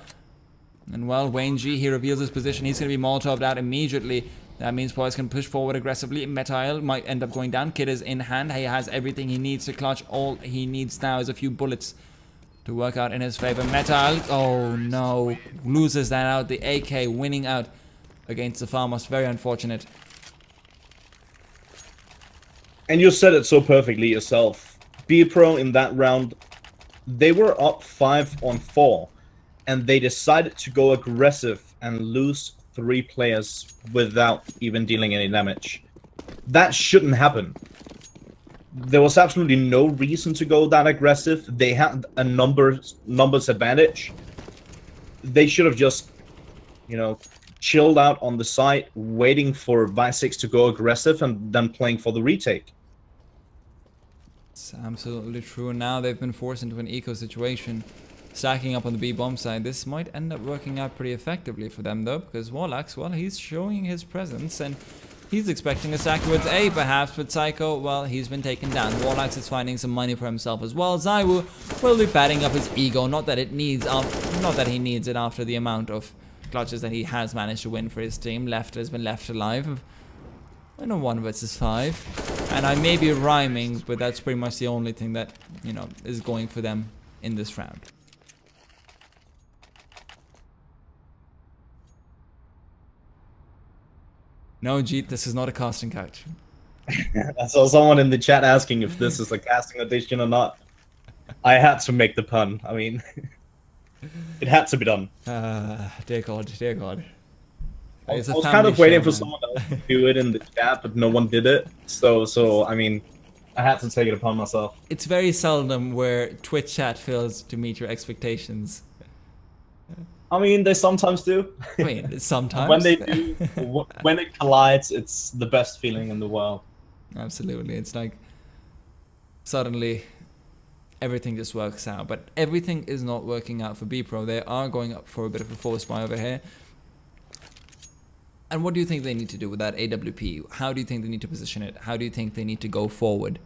Speaker 1: And well, Wayne G, he reveals his position. He's going to be Molotov'd out immediately. That means Poise can push forward aggressively. Metile might end up going down. Kid is in hand. He has everything he needs to clutch. All he needs now is a few bullets to work out in his favor. Metile, oh no, loses that out. The AK winning out against the Farmers. Very unfortunate.
Speaker 2: And you said it so perfectly yourself. Bpro in that round, they were up 5-on-4, and they decided to go aggressive and lose 3 players without even dealing any damage. That shouldn't happen. There was absolutely no reason to go that aggressive. They had a numbers advantage. They should have just, you know, chilled out on the side, waiting for Wysix to go aggressive and then playing for the retake.
Speaker 1: It's absolutely true. And now they've been forced into an eco situation, stacking up on the B bomb side. This might end up working out pretty effectively for them though, because Warlax, well, he's showing his presence and he's expecting a stack towards A perhaps, but Psycho, well, he's been taken down. Warlax is finding some money for himself as well. Zaiwu will be batting up his ego, not that he needs it after the amount of clutches that he has managed to win for his team. Left has been left alive in a 1 versus 5. And I may be rhyming, but that's pretty much the only thing that, you know, is going for them in this round. No, Jeet, this is not a casting couch.
Speaker 2: I saw someone in the chat asking if this is a casting audition or not. I had to make the pun. I mean, it had to be done.
Speaker 1: Dear God, dear God.
Speaker 2: I was kind of waiting for someone else to do it in the chat, but no one did it. So I mean, I had to take it upon myself.
Speaker 1: It's very seldom where Twitch chat fails to meet your expectations.
Speaker 2: I mean, they sometimes do.
Speaker 1: I mean, sometimes.
Speaker 2: When they do, when it collides, it's the best feeling in the world.
Speaker 1: Absolutely. It's like suddenly everything just works out. But everything is not working out for Bpro. They are going up for a bit of a force buy over here. And what do you think they need to do with that AWP? How do you think they need to position it? How do you think they need to go forward?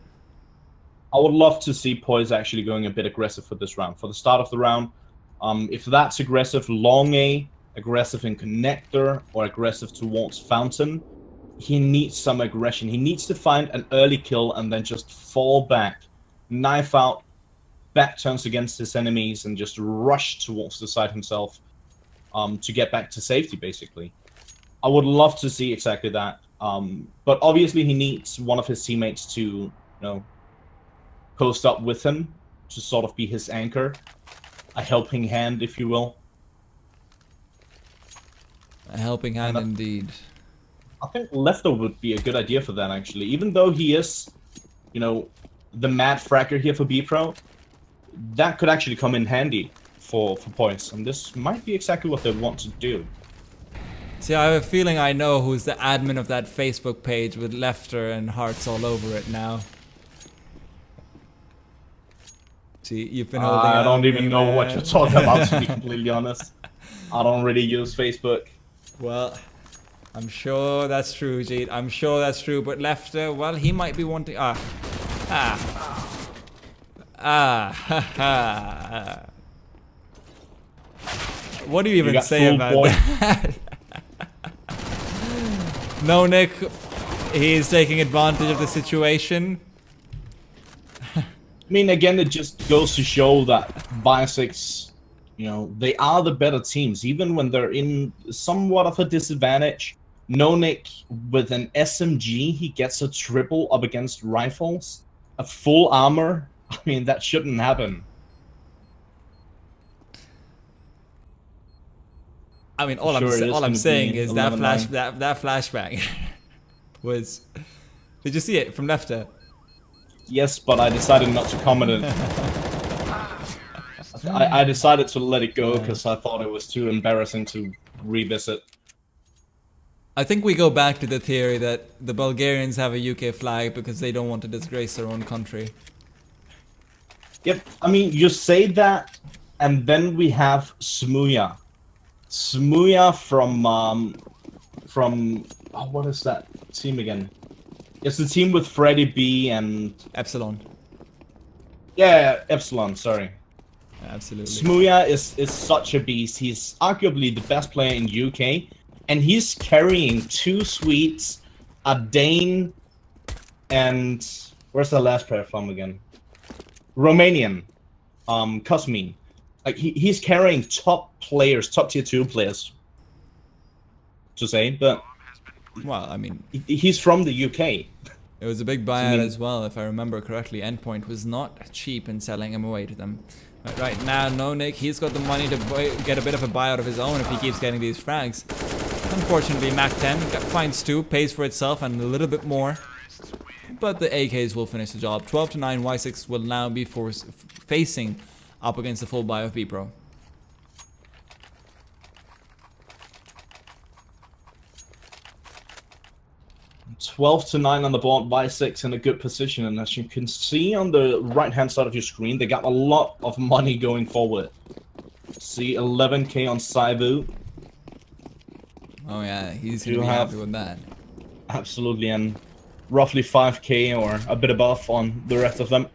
Speaker 2: I would love to see Poise actually going a bit aggressive for this round. For the start of the round, if that's aggressive, long A, aggressive in connector, or aggressive towards fountain, he needs some aggression. He needs to find an early kill and then just fall back, knife out, back turns against his enemies, and just rush towards the side himself to get back to safety, basically. I would love to see exactly that. But obviously he needs one of his teammates to, you know, post up with him to sort of be his anchor. A helping hand, if you will.
Speaker 1: A helping hand indeed.
Speaker 2: I think Lefto would be a good idea for that, actually. Even though he is, you know, the mad fracker here for Bpro, that could actually come in handy for points. And this might be exactly what they want to do.
Speaker 1: See, I have a feeling I know who's the admin of that Facebook page with Lefter and hearts all over it now. See, you've been holding
Speaker 2: I don't even know what you're talking about, to be completely honest. I don't really use Facebook.
Speaker 1: Well, I'm sure that's true, Jeet. I'm sure that's true, but Lefter, well, he might be wanting... What do you even say about that? No, Nick, he's taking advantage of the situation.
Speaker 2: I mean, again, it just goes to show that Wysix, you know, they are the better teams, even when they're in somewhat of a disadvantage. No, Nick, with an SMG, he gets a triple up against rifles, a full armor. I mean, that shouldn't happen.
Speaker 1: I mean, all I'm saying is that flashbang was. Did you see it from Lefter?
Speaker 2: Yes, but I decided not to comment it. I decided to let it go because I thought it was too embarrassing to revisit.
Speaker 1: I think we go back to the theory that the Bulgarians have a UK flag because they don't want to disgrace their own country.
Speaker 2: Yep, I mean, you say that, and then we have Smuya. Smuya from what is that team again? It's the team with Freddy B and
Speaker 1: Epsilon.
Speaker 2: Yeah, Epsilon. Sorry.
Speaker 1: Absolutely.
Speaker 2: Smooya is such a beast. He's arguably the best player in UK, and he's carrying 2 Swedes, a Dane, and where's the last player from again? Romanian, Cosmin. Like he's carrying top players, top tier 2 players. To say, but
Speaker 1: well, I mean,
Speaker 2: he's from the UK.
Speaker 1: It was a big buyout as well, if I remember correctly. Endpoint was not cheap in selling him away to them. But right now, no Nick, he's got the money to get a bit of a buyout of his own if he keeps getting these frags. Unfortunately, Mac 10 finds 2, pays for itself and a little bit more. But the AKs will finish the job. 12-9, Wysix will now be facing up against the full buy of Bpro.
Speaker 2: 12-9 on the board, Wysix in a good position, and as you can see on the right-hand side of your screen, they got a lot of money going forward. See 11k on Saibu.
Speaker 1: Oh yeah, he's gonna be happy with that.
Speaker 2: Absolutely, and roughly 5k or a bit above on the rest of them.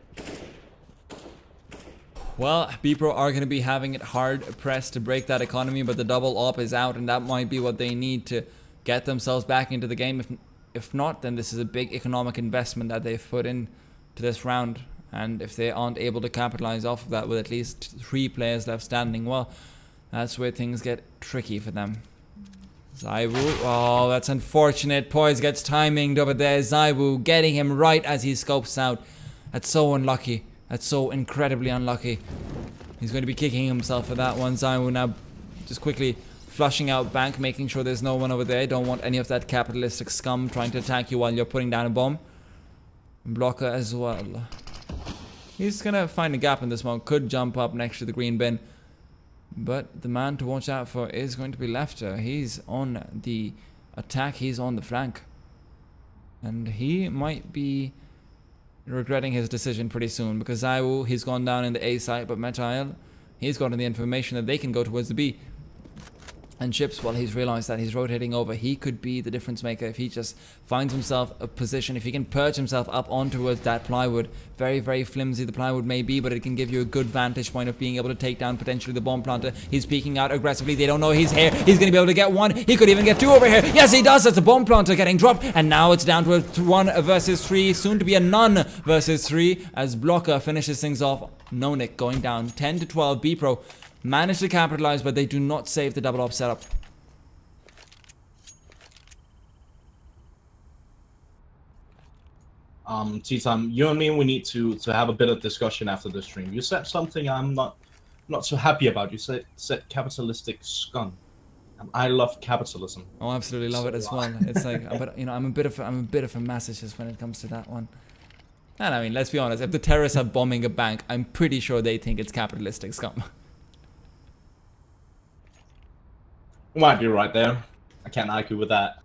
Speaker 1: Well, Bpro are going to be having it hard pressed to break that economy, but the double op is out, and that might be what they need to get themselves back into the game. If not, then this is a big economic investment that they've put in to this round, and if they aren't able to capitalize off of that with at least 3 players left standing, well, that's where things get tricky for them. Zaiwu, oh, that's unfortunate. Poise gets timinged over there. Zaiwu getting him right as he scopes out. That's so unlucky. That's so incredibly unlucky. He's going to be kicking himself for that one. Zaiwu now just quickly flushing out bank, making sure there's no one over there. Don't want any of that capitalistic scum trying to attack you while you're putting down a bomb. Blocker as well. He's gonna find a gap in this one. Could jump up next to the green bin. But the man to watch out for is going to be Lefter. He's on the attack. He's on the flank. And he might be regretting his decision pretty soon, because Zaiwu, he's gone down in the A site, but Metail, he's gotten the information that they can go towards the B. And Chips, well, he's realized that he's rotating over. He could be the difference maker if he just finds himself a position, if he can perch himself up on towards that plywood. Very, very flimsy the plywood may be, but it can give you a good vantage point of being able to take down potentially the bomb planter. He's peeking out aggressively. They don't know he's here. He's going to be able to get 1. He could even get 2 over here. Yes, he does. That's a bomb planter getting dropped. And now it's down to a 1 versus 3. Soon to be a none versus 3 as Blocker finishes things off. Nonik going down 10-12. Bpro managed to capitalize, but they do not save the double op setup.
Speaker 2: T-Time, you and me, we need to have a bit of discussion after the stream. You said something I'm not so happy about. You said capitalistic scum. I love capitalism.
Speaker 1: Oh, I absolutely love it as well. It's like, but you know, I'm a bit of a masochist when it comes to that one. And I mean, let's be honest. If the terrorists are bombing a bank, I'm pretty sure they think it's capitalistic scum.
Speaker 2: You might be right there. I can't argue with that.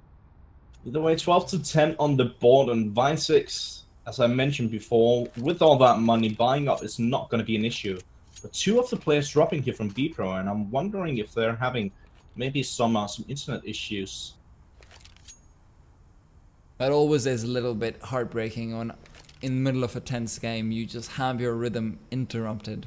Speaker 2: Either way, 12-10 on the board, and Wysix, as I mentioned before, with all that money, buying up is not going to be an issue. But 2 of the players dropping here from Bpro, and I'm wondering if they're having maybe some internet issues.
Speaker 1: That always is a little bit heartbreaking when in the middle of a tense game you just have your rhythm interrupted.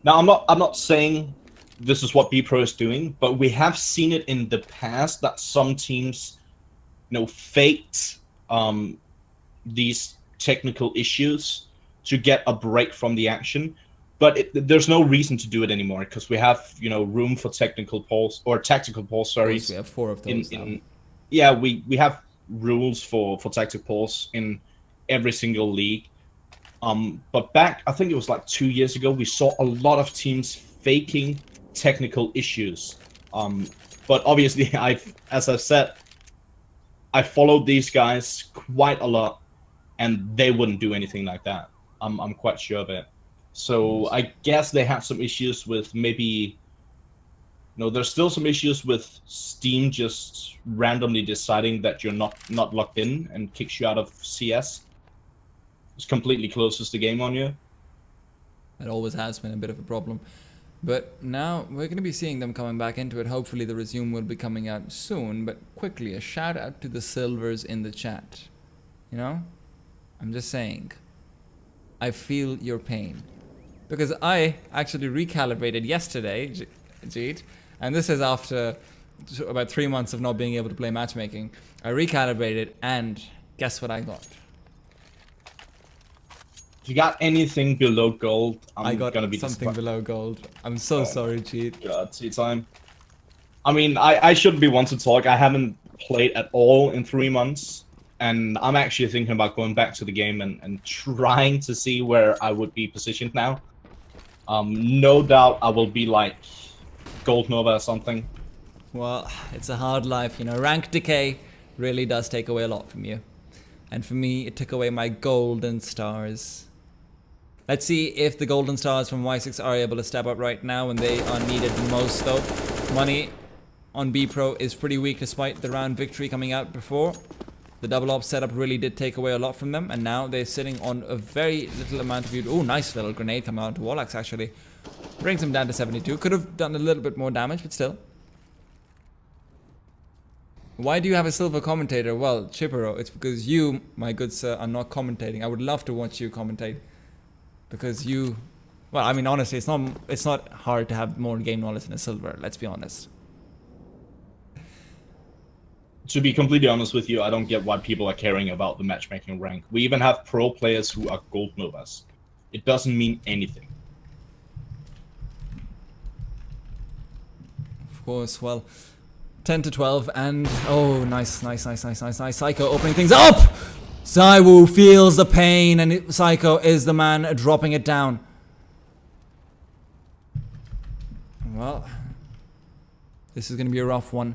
Speaker 2: Now, I'm not saying this is what Bpro is doing, but we have seen it in the past that some teams, you know, faked these technical issues to get a break from the action. But there's no reason to do it anymore, because we have, you know, room for technical polls or tactical polls. Sorry,
Speaker 1: we have 4 of those.
Speaker 2: Yeah, we have rules for tactical polls in every single league. But back, I think it was like 2 years ago, we saw a lot of teams faking technical issues. But obviously, as I've said, I followed these guys quite a lot, and they wouldn't do anything like that. I'm quite sure of it. So I guess they had some issues with maybe, there's still some issues with Steam just randomly deciding that you're not logged in and kicks you out of CS. Just completely closes the game on you.
Speaker 1: It always has been a bit of a problem. But now we're going to be seeing them coming back into it. Hopefully the resume will be coming out soon. But quickly, a shout out to the silvers in the chat. You know, I'm just saying, I feel your pain. Because I actually recalibrated yesterday, Jeet, and this is after about 3 months of not being able to play matchmaking. I recalibrated, and guess what I got?
Speaker 2: If you got anything below gold,
Speaker 1: I got
Speaker 2: gonna be
Speaker 1: something below gold. I'm so sorry, Cheat.
Speaker 2: God, tea time. I mean, I shouldn't be one to talk. I haven't played at all in 3 months, and I'm actually thinking about going back to the game and trying to see where I would be positioned now. No doubt I will be like Gold Nova or something.
Speaker 1: Well, it's a hard life, you know. Rank decay really does take away a lot from you. And for me, it took away my golden stars. Let's see if the golden stars from Wysix are able to step up right now when they are needed the most, though. Money on Bpro is pretty weak despite the round victory coming out before. The double op setup really did take away a lot from them, and now they're sitting on a very little amount of you. Oh, nice little grenade coming out to Wysix, actually. Brings him down to 72. Could have done a little bit more damage, but still. Why do you have a silver commentator? Well, Bpro, it's because you, my good sir, are not commentating. I would love to watch you commentate. Because you... Well, I mean, honestly, it's not hard to have more game knowledge than a silver. Let's be honest.
Speaker 2: To be completely honest with you, I don't get why people are caring about the matchmaking rank. We even have pro players who are Gold Novas. It doesn't mean anything.
Speaker 1: Of course, well... 10 to 12, and oh, nice. Psycho opening things up! Zaiwu feels the pain, and Psycho is the man dropping it down. Well, this is going to be a rough one.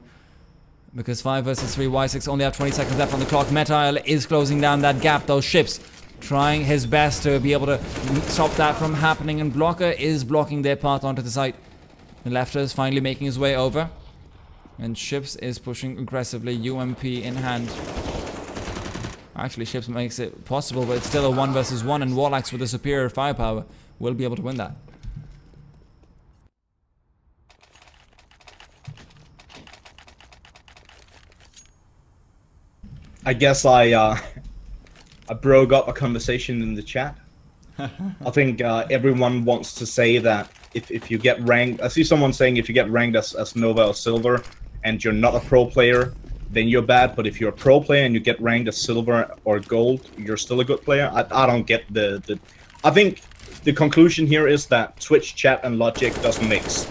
Speaker 1: Because 5 versus 3, Wysix only have 20 seconds left on the clock. Metile is closing down that gap. Those ships trying his best to be able to stop that from happening, and Blocker is blocking their path onto the site. The Lefter is finally making his way over. And Ships is pushing aggressively, UMP in hand. Actually, Ships makes it possible, but it's still a 1 versus 1, and Warlocks with the superior firepower will be able to win that.
Speaker 2: I guess I broke up a conversation in the chat. I think everyone wants to say that if you get ranked, I see someone saying if you get ranked as Nova or Silver, and you're not a pro player, then you're bad. But if you're a pro player and you get ranked as silver or gold, you're still a good player. I don't get the... I think the conclusion here is that Twitch chat and logic doesn't mix.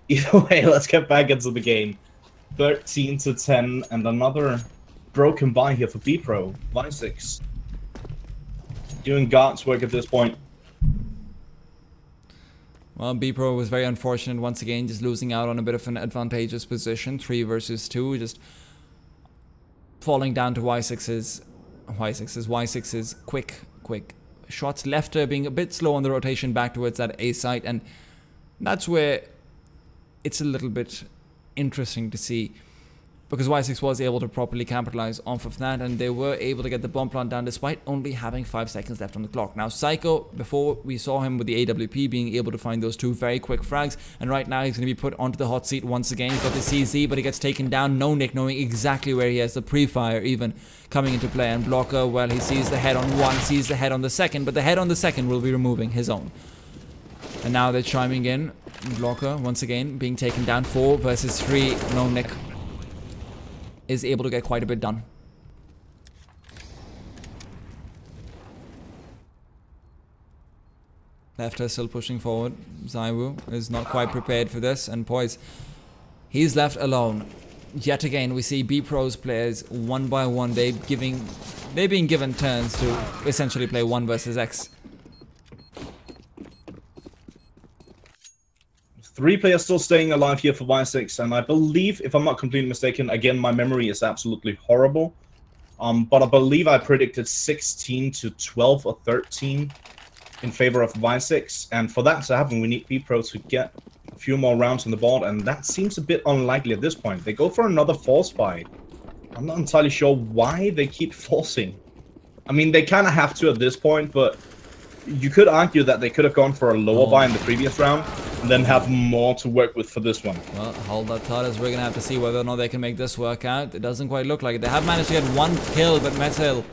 Speaker 2: Either way, let's get back into the game. 13 to 10, and another broken buy here for Bpro. Wysix doing God's work at this point.
Speaker 1: Well, Bpro was very unfortunate once again, just losing out on a bit of an advantageous position. 3 versus 2, just falling down to Wysix's quick shots. Lefter being a bit slow on the rotation back towards that A site, and that's where it's a little bit interesting to see, because Wysix was able to properly capitalize off of that, and they were able to get the bomb plant down despite only having 5 seconds left on the clock. Now Psycho, before we saw him with the AWP being able to find those 2 very quick frags, and right now he's going to be put onto the hot seat once again. He's got the CZ, but he gets taken down. No Nick knowing exactly where he has the pre-fire even coming into play, and Blocker, well, he sees the head on 1, sees the head on the second, but the head on the second will be removing his own. And now they're chiming in. Blocker once again being taken down. 4 versus 3. No Nick is able to get quite a bit done. Lefter still pushing forward. Zaiwu is not quite prepared for this, and Poise, he's left alone. Yet again, we see Bpro's players one by one. They're being given turns to essentially play 1 versus X.
Speaker 2: 3 players still staying alive here for Wysix, and I believe, if I'm not completely mistaken, again, my memory is absolutely horrible, but I believe I predicted 16 to 12 or 13 in favor of Wysix, and for that to happen, we need Bpro to get a few more rounds on the board, and that seems a bit unlikely at this point. They go for another force buy. I'm not entirely sure why they keep forcing. I mean, they kind of have to at this point, but you could argue that they could have gone for a lower buy in the previous round. and then have more to work with for this one.
Speaker 1: Well, hold that thought, as we're gonna have to see whether or not they can make this work out. It doesn't quite look like it. They have managed to get 1 kill, but Metal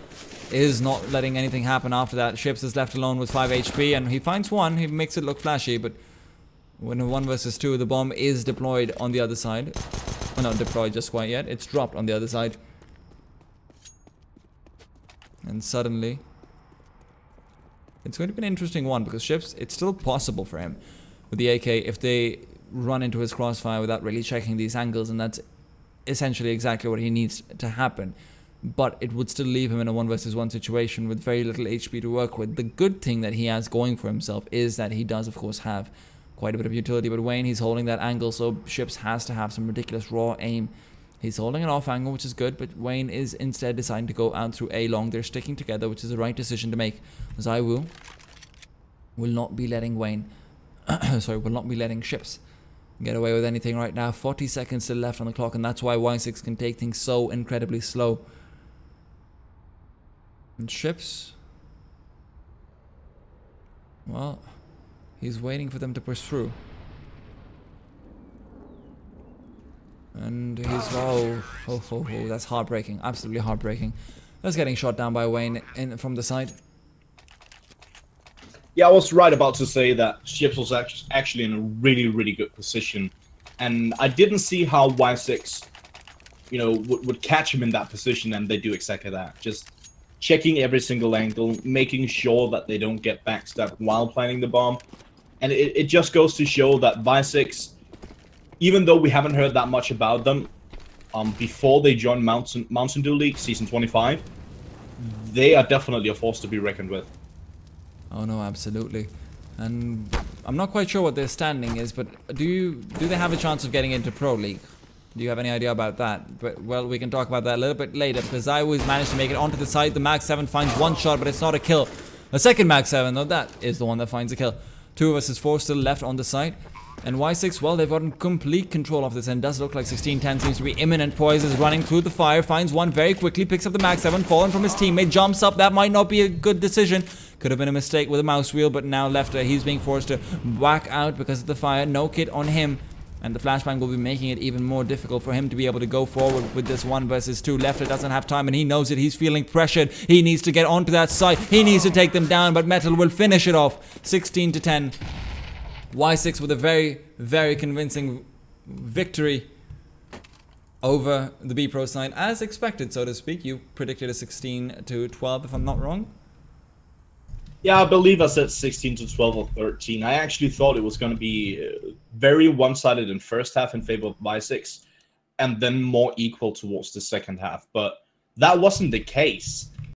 Speaker 1: is not letting anything happen after that. Ships is left alone with 5 HP, and he finds one. He makes it look flashy, but when 1 versus 2, the bomb is deployed on the other side. Well, not deployed just quite yet. It's dropped on the other side. And suddenly, it's going to be an interesting one, because Ships, it's still possible for him with the AK if they run into his crossfire without really checking these angles, and that's essentially exactly what he needs to happen. But it would still leave him in a 1 versus 1 situation with very little HP to work with. The good thing that he has going for himself is that he does, of course, have quite a bit of utility. But Wayne, he's holding that angle, so Ships has to have some ridiculous raw aim. He's holding an off angle, which is good, but Wayne is instead deciding to go out through A long. They're sticking together, which is the right decision to make. Zaiwu will not be letting Wayne, sorry, will not be letting Ships get away with anything right now. 40 seconds still left on the clock, and that's why Wysix can take things so incredibly slow. And Ships, well, he's waiting for them to push through. And he's, oh, that's heartbreaking, absolutely heartbreaking. That's getting shot down by Wayne from the side.
Speaker 2: Yeah, I was right about to say that Ships was actually in a really, really good position. And I didn't see how Wysix, you know, would catch him in that position, and they do exactly that. Just checking every single angle, making sure that they don't get backstabbed while planting the bomb. And it just goes to show that Wysix, even though we haven't heard that much about them before they joined Mountain Dew League Season 25, they are definitely a force to be reckoned with.
Speaker 1: Oh no, absolutely. And I'm not quite sure what their standing is, but do they have a chance of getting into Pro League? Do you have any idea about that? But, well, we can talk about that a little bit later, because Zaiwu's managed to make it onto the side. The Mag 7 finds 1 shot, but it's not a kill. A second Mag 7, though, that is the one that finds a kill. 2 versus 4 still left on the side. And Wysix, well, they've gotten complete control of this, and does look like 1610 seems to be imminent. Poise is running through the fire, finds one very quickly, picks up the Mag 7, fallen from his teammate, jumps up. That might not be a good decision. Could have been a mistake with a mouse wheel, but now left, he's being forced to whack out because of the fire. No kit on him. And the flashbang will be making it even more difficult for him to be able to go forward with this 1 versus 2. Lefter doesn't have time, and he knows it. He's feeling pressured. He needs to get onto that side. He needs to take them down, but Metal will finish it off. 16-10. Wysix with a very, very convincing victory over the Bpro side, as expected, so to speak. You predicted a 16-12, if I'm not wrong.
Speaker 2: Yeah, I believe I said 16-12 or 13. I actually thought it was going to be very one-sided in first half in favor of Wysix, and then more equal towards the second half. But that wasn't the case.